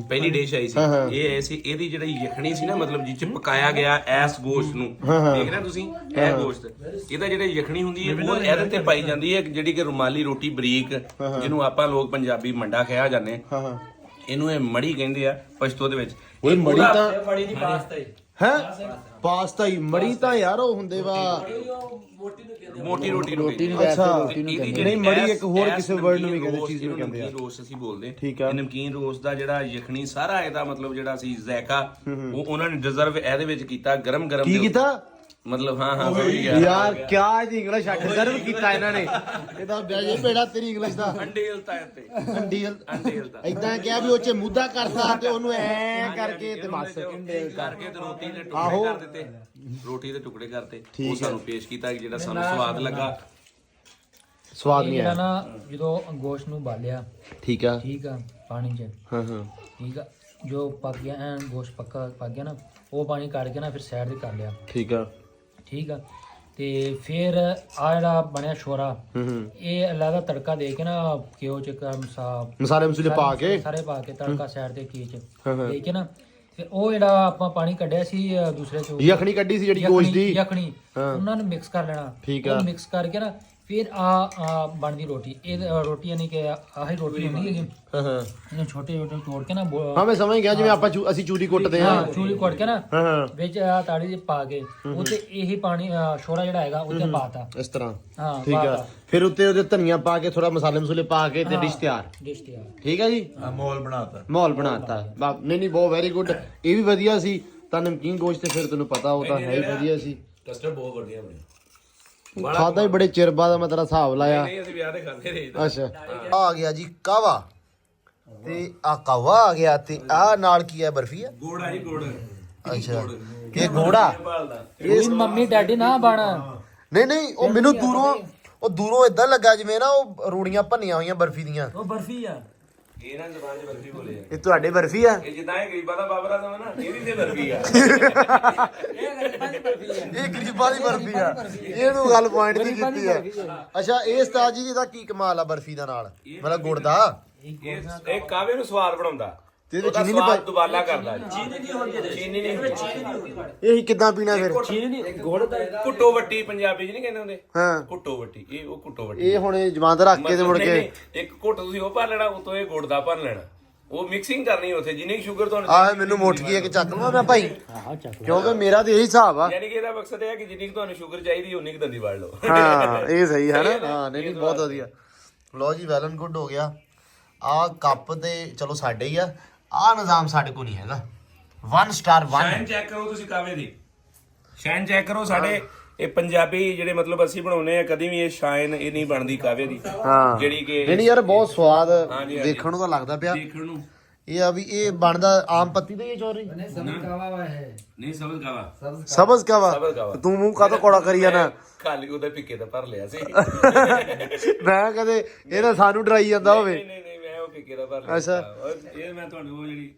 ਪਹਿਲੀ ਡਿਸ਼ ਆਈ ਸੀ, ਇਹ ਐਸੀ ਇਹਦੀ ਜਿਹੜੀ ਯਖਣੀ ਸੀ ਨਾ, ਮਤਲਬ ਜਿਹ ਚ ਪਕਾਇਆ ਗਿਆ ਐਸ ਗੋਸ਼ਤ ਨੂੰ, ਦੇਖ ਰਹੇ ਤੁਸੀਂ ਇਹ ਗੋਸ਼ਤ, ਇਹਦਾ ਜਿਹੜਾ ਯਖਣੀ ਹੁੰਦੀ ਹੈ ਉਹ ਇਹਦੇ ਤੇ ਪਾਈ ਜਾਂਦੀ ਹੈ, ਜਿਹੜੀ ਕਿ ਰੁਮਾਲੀ ਰੋਟੀ ਬਰੀਕ, ਜਿਹਨੂੰ ਆਪਾਂ ਲੋਕ ਪੰਜਾਬੀ ਮੰਡਾ ਕਹਿਆ ਜਾਂਦੇ, ਹਾਂ ਹਾਂ ਇਹਨੂੰ ਇਹ ਮੜੀ ਕਹਿੰਦੇ ਆ ਪਸ਼ਤੋ ਦੇ ਵਿੱਚ। ਓਏ ਮੜੀ ਤਾਂ ਬੜੀ ਦੀ ਪਾਸਤਾ ਹੀ ਹੈ ਪਾਸਤਾ ਹੀ, ਮੜੀ ਤਾਂ ਯਾਰ ਉਹ ਹੁੰਦੇ ਵਾ ਮੋਟੀ ਰੋਟੀ ਅੱਛਾ ਨਹੀਂ ਨਹੀਂ ਮੜੀ ਇੱਕ ਹੋਰ ਕਿਸੇ ਵਰਡ ਨੂੰ ਵੀ ਕਹਿੰਦੇ, ਚੀਜ਼ ਨੂੰ ਕਹਿੰਦੇ ਆ। ਨਮਕੀਨ ਰੋਸ ਅਸੀਂ ਬੋਲਦੇ। ਠੀਕ ਆ। ਇਹ ਨਮਕੀਨ ਰੋਸ ਦਾ ਜਿਹੜਾ ਯਖਣੀ ਸਾਰਾ ਇਹਦਾ ਮਤਲਬ ਜਿਹੜਾ ਸੀ ਜ਼ਾਇਕਾ, ਉਹ ਉਹਨਾਂ ਨੇ ਡਿਜ਼ਰਵ ਇਹਦੇ ਵਿੱਚ ਕੀਤਾ। ਗਰਮ ਗਰਮ ਕੀ ਕੀਤਾ ਮਤਲਬ ਹਾਂ ਸਮਝ ਗਿਆ ਯਾਰ ਕਿਆ ਜੀ ਇੰਗਲਿਸ਼ ਡਿਜ਼ਰਵ ਕੀਤਾ ਇਹਨਾਂ ਨੇ। ਇਹਦਾ ਬਿਆਜੇ ਬੇੜਾ ਤੇਰੀ ਇੰਗਲਿਸ਼ ਦਾ। ਅੰਡੇਲ ਤਾਂ ਤੇ ਅੰਡੀਲ ਅੰਡੇਲ ਤਾਂ ਇਦਾਂ ਕਿਹਾ ਵੀ ਉਹ ਚ ਮੁੱਦਾ ਕਰਤਾ ਤੇ ਉਹਨੂੰ ਐ ਕਰਕੇ ਤੇ ਬਸ ਕਰਕੇ ਤੇ ਰੋਟੀ ਦੇ ਆਹੋ। ਟੁਕੜੇ ਕਰ ਦਿੱਤੇ, ਰੋਟੀ ਦੇ ਟੁਕੜੇ ਕਰਤੇ, ਉਹ ਸਾਨੂੰ ਪੇਸ਼ ਕੀਤਾ ਜਿਹੜਾ ਸਾਨੂੰ ਸਵਾਦ ਲੱਗਾ। ਸਵਾਦ ਇਹ ਨਹੀਂ ਜਿਹੜਾ ਆਇਆ। ਨਾ ਜਦੋਂ ਗੋਸ਼ਤ ਨੂੰ ਬਾਲਿਆ, ਠੀਕ ਆ। ਠੀਕ ਆ, ਪਾਣੀ 'ਚ, ਹਾਂ ਹਾਂ ਠੀਕ ਆ, ਜੋ ਪੱਕ ਗਿਆ ਐਨ ਗੋਸ਼ਤ ਪੱਕ ਗਿਆ ਨਾ, ਉਹ ਪਾਣੀ ਕੱਢ ਕੇ ਨਾ ਫਿਰ ਸਾਈਡ ਤੇ ਕਰ ਲਿਆ, ਠੀਕ ਆ। ਠੀਕ ਆ। ਤੇ ਫਿਰ ਆ ਜਿਹੜਾ ਬਣਿਆ ਸ਼ੋਰਾ, ਇਹ ਅਲੱਗਾ ਤੜਕਾ ਦੇ ਕੇ ਨਾ ਘਿਓ ਚ ਮਸਾਲੇ ਮਸੂਲੇ ਪਾ ਕੇ ਸਾਰੇ ਪਾ ਕੇ ਤੜਕਾ ਸਾਈਡ ਤੇ ਕੀ ਚ ਦੇ ਕੇ ਨਾ, ਫਿਰ ਉਹ ਜਿਹੜਾ ਆਪਾਂ ਪਾਣੀ ਕੱਢਿਆ ਸੀ ਦੂਸਰੇ ਚ, ਯਖਣੀ ਕੱਢੀ ਸੀ ਜਿਹੜੀ ਗੋਸ਼ਤ ਦੀ ਯਖਣੀ, ਉਹਨਾਂ ਨੂੰ ਮਿਕਸ ਕਰ ਲੈਣਾ। ਠੀਕ ਆ। ਮਿਕਸ ਕਰਕੇ ਨਾ ਫਿਰ ਆ ਬਣਦੀ ਰੋਟੀ। ਇਹ ਰੋਟੀ ਯਾਨੀ ਕਿ ਆਹੀ ਰੋਟੀ ਹੁੰਦੀ ਹੈ। ਹਾਂ ਹਾਂ ਇਹਨੂੰ ਛੋਟੇ ਛੋਟੇ ਤੋੜ ਕੇ ਨਾ ਹਾਂ ਮੈਂ ਸਮਝ ਗਿਆ, ਜਿਵੇਂ ਆਪਾਂ ਅਸੀਂ ਚੂਰੀ ਕੁੱਟਦੇ ਆ। ਚੂਰੀ ਕੁੱਟ ਕੇ ਨਾ ਹਾਂ ਹਾਂ ਵਿੱਚ ਆ ਤਾੜੀ ਦੇ ਪਾ ਕੇ ਉੱਤੇ ਇਹੀ ਪਾਣੀ ਸ਼ੋਰਾ ਜਿਹੜਾ ਹੈਗਾ ਉੱਤੇ ਪਾਤਾ। ਇਸ ਤਰ੍ਹਾਂ ਹਾਂ ਠੀਕ ਆ। ਫਿਰ ਉੱਤੇ ਉਹਦੇ ਧਨੀਆ ਪਾ ਕੇ ਥੋੜਾ ਮਸਾਲੇ ਮਸੂਲੇ ਪਾ ਕੇ ਤੇ ਡਿਸ਼ ਤਿਆਰ। ਡਿਸ਼ ਤਿਆਰ। ਠੀਕ ਆ ਜੀ, माहौल बनाता। ਮਾਹੌਲ ਬਣਾਤਾ। ਨਹੀਂ ਨਹੀਂ ਬਹੁਤ ਵੈਰੀ ਗੁੱਡ। ਇਹ ਵੀ ਵਧੀਆ ਸੀ। ਤਾਂ ਨਮਕੀਨ ਗੋਸ਼ਤ ਤੇ ਫਿਰ ਤੈਨੂੰ ਪਤਾ ਉਹ ਤਾਂ ਹੈ ਹੀ ਵਧੀਆ ਸੀ। ਕਸਟਰਡ ਬਹੁਤ ਵਧੀਆ ਬਣਿਆ। ਖਾਦਾ ਹੀ ਬੜੇ ਚਿਰ ਬਾਅਦ ਮੈਂ ਤੇਰਾ ਹਿਸਾਬ ਲਾਇਆ। ਨਹੀਂ ਅਸੀਂ ਵਿਆਹ ਤੇ ਖਾਂਦੇ ਰਹੇ। ਅੱਛਾ ਆ ਗਿਆ ਜੀ ਕਾਵਾ, ਤੇ ਆ ਕਾਵਾ ਆ ਗਿਆ, ਤੇ ਆ ਨਾਲ ਕੀ ਹੈ? ਬਰਫੀ ਆ। ਗੁੜ ਆ ਜੀ ਗੁੜ। ਅੱਛਾ ਇਹ ਗੋੜਾ। ਇਹ ਮੰਮੀ ਡੈਡੀ ਨਾ ਬਣ। ਨਹੀਂ ਨਹੀਂ ਉਹ ਮੈਨੂੰ ਦੂਰੋਂ ਇਦਾਂ ਲੱਗਾ ਜਿਵੇਂ ਨਾ ਉਹ ਰੂੜੀਆਂ ਭੰਨੀਆਂ ਹੋਈਆਂ ਬਰਫੀ ਦੀਆਂ। ਉਹ ਬਰਫੀ ਆ। ਇਹ ਨਾ ਜ਼ਬਾਨ 'ਚ ਬਰਫੀ ਬੋਲੇ ਆ। ਇਹ ਤੁਹਾਡੇ ਬਰਫੀ ਆ? ਇਹ ਜਿੱਦਾਂ ਇਹ ਗਰੀਬਾਂ ਦਾ ਬਾਬਰਾ ਸਮਝ ਨਾ, ਇਹਦੀ ਤੇ ਬਰਫੀ ਆ। ਇਹ ਗਰੀਬਾਂ ਦੀ ਬਰਫੀ ਆ। ਇਹਨੂੰ ਗੱਲ ਪੁਆਇੰਟ ਨਹੀਂ ਕੀਤੀ ਆ। ਅੱਛਾ ਇਹ ਉਸਤਾਦ ਜੀ ਇਹਦਾ ਕੀ ਕਮਾਲ ਆ ਬਰਫੀ ਦਾ ਨਾਲ, ਮਤਲਬ ਗੁੜ ਦਾ? ਇਹ ਕਾਵੇ ਨੂੰ ਸਵਾਦ ਬਣਾਉਂਦਾ ਤੇ ਇਹਦੇ ਉਹਦਾ ਚੀਨੀ ਨਹੀਂ ਸਵਾਦ ਪਾਈ? ਦੁਬਾਲਾ ਕਰਦਾ। ਚੀਨੀ ਨਹੀਂ ਹੁੰਦੀ, ਚੀਨੀ ਨਹੀਂ। ਇਹ ਕਿੱਦਾਂ ਪੀਣਾ ਫਿਰ? ਗੁੜ ਦਾ ਕੁੱਟੋ ਵੱਟੀ ਪੰਜਾਬੀ 'ਚ ਨਹੀਂ ਕਹਿੰਦੇ ਹੁੰਦੇ, ਹਾਂ ਕੁੱਟੋ ਵੱਟੀ। ਇਹ ਉਹ ਕੁੱਟੋ ਵੱਟੀ। ਇਹ ਹੁਣ ਜਮਾਂ ਤੇ ਰੱਖ ਕੇ ਤੇ ਮੁੜ ਨਹੀਂ, ਕੇ ਨਹੀਂ, ਇੱਕ ਘੁੱਟ ਤੁਸੀਂ ਉਹ ਭਰ ਲੈਣਾ, ਉਤੋਂ ਇਹ ਗੁੜ ਦਾ ਭਰ ਲੈਣਾ। ਉਹ ਮਿਕਸਿੰਗ ਕਰਨੀ ਉੱਥੇ, ਜਿੰਨੀ ਸ਼ੂਗਰ ਤੁਹਾਨੂੰ ਆਹ ਮੈਨੂੰ ਮੁੱਠ ਗਈ ਇੱਕ ਚੱਕ ਲਵਾਂ ਮੈਂ ਭਾਈ, ਕਿਉਂਕਿ ਮੇਰਾ ਤੇ ਇਹੀ ਹਿਸਾਬ ਆ। ਯਾਨੀ ਕਿ ਇਹਦਾ ਮਕਸਦ ਇਹ ਹੈ ਕਿ ਜਿੰਨੀ ਕੁ ਤੁਹਾਨੂੰ ਸ਼ੂਗਰ ਚਾਹੀਦੀ ਉਨੀ ਕੁ ਦੰਦੀ ਵੜ ਲਓ। ਹਾਂ ਇਹ ਸਹੀ ਹੈ ਨਾ। ਹਾਂ ਨਹੀਂ ਨਹੀਂ ਬਹੁਤ ਵਧੀਆ। ਲੋ ਜੀ ਵੈਲ ਐਂਡ ਗੁੱਡ ਹੋ ਗਿਆ। ਆ ਕੱਪ ਤੇ ਚਲੋ ਸਾਡੇ ਹੀ ਆ, ਆ ਨਿਜ਼ਾਮ ਸਾਡੇ ਕੋਲ ਨਹੀਂ ਹੈਗਾ। 1 ਸਟਾਰ 1 ਸ਼ਾਈਨ ਚੈੱਕ ਕਰੋ ਤੁਸੀਂ ਕਾਵੇ ਦੀ, ਸ਼ਾਈਨ ਚੈੱਕ ਕਰੋ। ਸਾਡੇ ਇਹ ਪੰਜਾਬੀ ਜਿਹੜੇ ਮਤਲਬ ਅਸੀਂ ਬਣਾਉਨੇ ਆ, ਕਦੀ ਵੀ ਇਹ ਸ਼ਾਈਨ ਇਹ ਨਹੀਂ ਬਣਦੀ ਕਾਵੇ ਦੀ। ਹਾਂ ਜਿਹੜੀ ਕਿ ਨਹੀਂ ਯਾਰ ਬਹੁਤ ਸਵਾਦ ਹਾਂਜੀ। ਦੇਖਣ ਨੂੰ ਤਾਂ ਲੱਗਦਾ ਪਿਆ। ਦੇਖਣ ਨੂੰ ਇਹ ਆ ਵੀ ਇਹ ਬਣਦਾ ਆਮ ਪੱਤੀ ਦਾ ਹੀ ਚੋਰੀ। ਨਹੀਂ ਸਬਜ਼ ਕਾਵਾ। ਸਬਜ਼ ਕਾਵਾ। ਸਬਜ਼ ਕਾਵਾ। ਤੂੰ ਮੂੰਹ ਕਾਹਤੋਂ ਕੋੜਾ ਕਰੀ ਜਾਣਾ? ਖਾਲੀ ਉਹਦੇ ਪਿੱਕੇ ਤਾਂ ਭਰ ਲਿਆ ਸੀ। ਮੈਂ ਕਦੇ ਇਹ ਤਾਂ ਸਾਨੂੰ ਡਰਾਈ ਜਾਂਦਾ ਹੋਵੇ। ਨਹੀਂ ਮੈਂ ਉਹ ਪਿੱਕੇ ਦਾ ਭਰ ਲਿਆ। ਅੱਛਾ। ਇਹ ਮੈਂ ਤੁਹਾਨੂੰ ਉਹ ਜਿਹੜੀ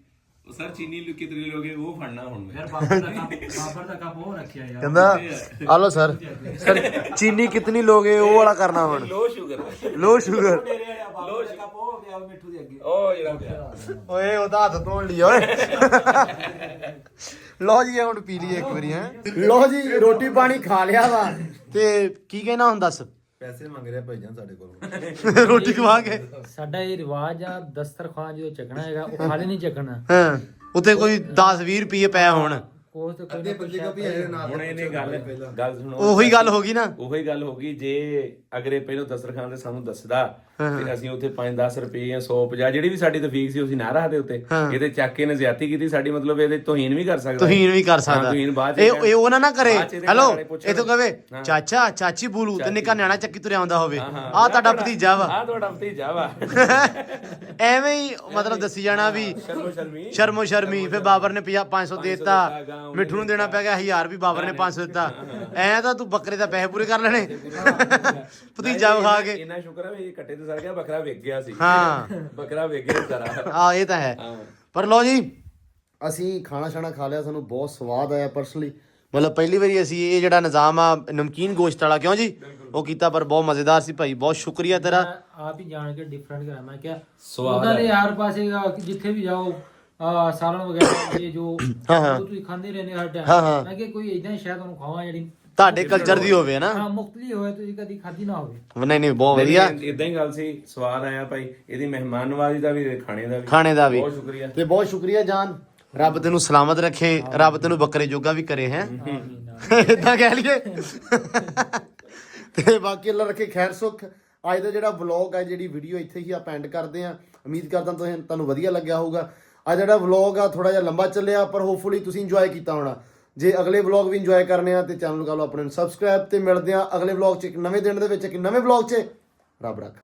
ਸਰ ਚੀਨੀ ਕਿਤਨੇ ਲੋਗੇ ਉਹ ਫੜਨਾ ਹੁਣ ਯਾਰ ਬਾਬਰ ਦਾ ਕੱਪ ਉਹ ਰੱਖਿਆ ਯਾਰ। ਕਹਿੰਦਾ ਆ ਲੋ ਸਰ ਚੀਨੀ ਕਿਤਨੀ ਲੋਗੇ ਉਹ ਵਾਲਾ ਕਰਨਾ ਹੁਣ। ਲੋ ਸ਼ੂਗਰ ਲੋ ਸ਼ੂਗਰ ਕੱਪ ਉਹ ਪਿਆ ਮਿੱਠੂ ਦੇ ਅੱਗੇ। ਉਹ ਜਿਹੜਾ ਪਿਆ ਓਏ ਉਹਦਾ ਹੱਥ ਧੋਣ ਲਈ ਓਏ। ਲੋ ਜੀ ਹੁਣ ਪੀ ਲਈਏ ਇੱਕ ਵਾਰੀ ਹੈ। ਲੋ ਜੀ ਰੋਟੀ ਪਾਣੀ ਖਾ ਲਿਆ ਵਾ ਤੇ ਕੀ ਕਹਿਣਾ ਹੁਣ ਦੱਸ। ਪੈਸੇ ਮੰਗ ਰਿਹਾ ਭਾਈਜਾਨ ਸਾਡੇ ਕੋਲ ਰੋਟੀ ਖਵਾ ਕੇ। ਸਾਡਾ ਇਹ ਰਿਵਾਜ ਆ ਦਸਤਰਖਾਨ ਜਦੋਂ ਚੱਕਣਾ ਹੈਗਾ ਉਹ ਖਾਲੀ ਨਹੀਂ ਚੱਕਣਾ। ਹਾਂ ਉੱਥੇ ਕੋਈ 10-20 ਰੁਪਏ ਪਏ ਹੋਣ। ਉਹ ਤੇ ਕੋਈ ਹੁਣ ਇਹਨੇ ਗੱਲ ਸੁਣੋ। ਉਹੀ ਗੱਲ ਹੋ ਗਈ ਨਾ। ਉਹੀ ਗੱਲ ਹੋ ਗਈ ਜੇ ਅਗਰੇ ਪਹਿਲੋਂ ਦਸਤਰਖਾਨ ਤੇ ਸਾਨੂੰ ਦੱਸਦਾ ਤੇ ਅਸੀਂ ਉੱਥੇ 5-10 ਰੁਪਏ ਜਾਂ 150 ਜਿਹੜੀ ਵੀ ਸਾਡੀ ਤਫੀਕ ਸੀ ਅਸੀਂ ਨਾ ਰੱਖਦੇ ਉੱਤੇ। ਇਹਦੇ ਚੱਕ ਕੇ ਨੇ ਜ਼ਿਆਦਤੀ ਕੀਤੀ ਸਾਡੀ, ਮਤਲਬ ਇਹਦੇ ਤੋਹੀਨ ਵੀ ਕਰ ਸਕਦਾ। ਤੋਹੀਨ ਵੀ ਕਰ ਸਕਦਾ। ਤੋਹੀਨ ਬਾਅਦ ਇਹ ਉਹ ਨਾ ਕਰੇ ਹੈਲੋ ਇਹ ਤੋਂ ਕਹੇ ਚਾਚਾ ਚਾਚੀ ਬੋਲੂ ਤੇ ਨਿੱਕਾ ਨਿਆਣਾ ਚੱਕੀ ਤੁਰਿਆ ਆਉਂਦਾ ਹੋਵੇ ਆ ਤੁਹਾਡਾ ਭਤੀਜਾ ਵਾ, ਆ ਤੁਹਾਡਾ ਭਤੀਜਾ ਵਾ। ਐਵੇਂ ਹੀ ਮਤਲਬ ਦੱਸੀ ਜਾਣਾ ਵੀ ਸ਼ਰਮੋ ਸ਼ਰਮੀ। ਫਿਰ ਬਾਬਰ ਨੇ 500 ਦੇਤਾ, ਮਿੱਠੂ ਨੂੰ ਦੇਣਾ ਪੈ ਗਿਆ 1000 ਵੀ ਬਾਬਰ ਨੇ 500 ਦਿੱਤਾ। ਐ ਤਾਂ ਤੂੰ ਬੱਕਰੇ ਦਾ ਪੈਸੇ ਪੂਰੇ ਕਰ ਲੈਣੇ ਭਤੀਜਾ ਵਿਖਾ ਕੇ। ਇੰਨਾ ਸ਼ੁਕਰ ਹੈ ਵੀ ਕੱਟੇ ਤੇ ਸਰ ਗਿਆ, ਬੱਕਰਾ ਵਿਕ ਗਿਆ ਸੀ। ਹਾਂ ਬੱਕਰਾ ਵਿਕ ਗਿਆ ਸਾਰਾ। ਆ ਇਹ ਤਾਂ ਹੈ। ਪਰ ਲੋ ਜੀ ਅਸੀਂ ਖਾਣਾ ਛਾਣਾ ਖਾ ਲਿਆ, ਸਾਨੂੰ ਬਹੁਤ ਸਵਾਦ ਆਇਆ ਪਰਸਨਲੀ। ਮਤਲਬ ਪਹਿਲੀ ਵਾਰੀ ਅਸੀਂ ਇਹ ਜਿਹੜਾ ਨਿਜ਼ਾਮ ਆ ਨਮਕੀਨ ਗੋਸ਼ਤ ਵਾਲਾ ਕਿਉਂ ਜੀ ਉਹ ਕੀਤਾ, ਪਰ ਬਹੁਤ ਮਜ਼ੇਦਾਰ ਸੀ ਭਾਈ। ਬਹੁਤ ਸ਼ੁਕਰੀਆ ਤੇਰਾ। ਆਪ ਹੀ ਜਾਣ ਕੇ ਡਿਫਰੈਂਟ ਕਰਾਂ। ਮੈਂ ਕਿਹਾ ਸਵਾਦ ਉਹਨਾਂ ਦੇ ਹਰ ਪਾਸੇ ਜਿੱਥੇ ਵੀ ਜਾਓ ਸਾਲਣ ਵਗੈਰਾ ਇਹ ਜੋ ਤੁਸੀਂ ਖਾਂਦੇ ਰਹਿੰਦੇ ਹਰ ਟਾਈਮ। ਮੈਂ ਕਿਹਾ ਕੋਈ ਇਦਾਂ ਸ਼ਾਇਦ ਉਹਨੂੰ ਖਾਵਾਂ ਜਿਹੜੀ ਤੁਹਾਡੇ ਕਲਚਰ ਦੀ ਹੋਵੇ ਨਾ, ਮੁਖਤਲੀ ਹੋਵੇ, ਤੁਸੀਂ ਕਦੀ ਖਾਧੀ ਨਾ ਹੋਵੇ। ਨਹੀਂ ਨਹੀਂ ਬਹੁਤ ਵਧੀਆ ਇਦਾਂ ਹੀ ਗੱਲ ਸੀ, ਸਵਾਦ ਆਇਆ ਭਾਈ। ਇਹਦੀ ਮਹਿਮਾਨ ਨਵਾਜ਼ੀ ਦਾ ਵੀ ਖਾਣੇ ਦਾ ਵੀ ਬਹੁਤ ਸ਼ੁਕਰੀਆ। ਤੇ ਬਹੁਤ ਸ਼ੁਕਰੀਆ ਜਾਨ, ਰੱਬ ਤੈਨੂੰ ਸਲਾਮਤ ਰੱਖੇ, ਰੱਬ ਤੈਨੂੰ ਬੱਕਰੇ ਜੋਗਾ ਵੀ ਕਰੇ ਹੈ ਇਦਾਂ ਕਹਿ ਲਈਏ। ਤੇ ਬਾਕੀ ਅੱਲਾ ਰੱਖੇ ਖੈਰ ਸੁੱਖ। ਅੱਜ ਦਾ ਜਿਹੜਾ ਵਲੌਗ ਹੈ, ਜਿਹੜੀ ਵੀਡੀਓ ਇੱਥੇ ਹੀ ਆਪਾਂ ਐਂਡ ਕਰਦੇ ਹਾਂ। ਉਮੀਦ ਕਰਦਾ ਤੁਹਾਨੂੰ ਵਧੀਆ ਲੱਗਿਆ ਹੋਊਗਾ। ਅੱਜ ਜਿਹੜਾ ਵਲੌਗ ਆ ਥੋੜਾ ਜਿਹਾ ਲੰਬਾ ਚੱਲਿਆ, ਪਰ ਹੋਪਫੁਲੀ ਤੁਸੀਂ ਇੰਜੋਏ ਕੀਤਾ ਹੋਣਾ। ਜੇ ਅਗਲੇ ਵਲੌਗ ਵੀ ਇੰਜੋਏ ਕਰਨੇ ਆ ਤੇ ਚੈਨਲ ਨੂੰ ਕਰ ਲਓ ਆਪਣੇ ਨੂੰ ਸਬਸਕ੍ਰਾਈਬ। ਤੇ ਮਿਲਦੇ ਆ ਅਗਲੇ ਵਲੌਗ 'ਚ ਇੱਕ ਨਵੇਂ ਦਿਨ ਦੇ ਵਿੱਚ ਇੱਕ ਨਵੇਂ ਵਲੌਗ 'ਚ। ਰੱਬ ਰੱਖ।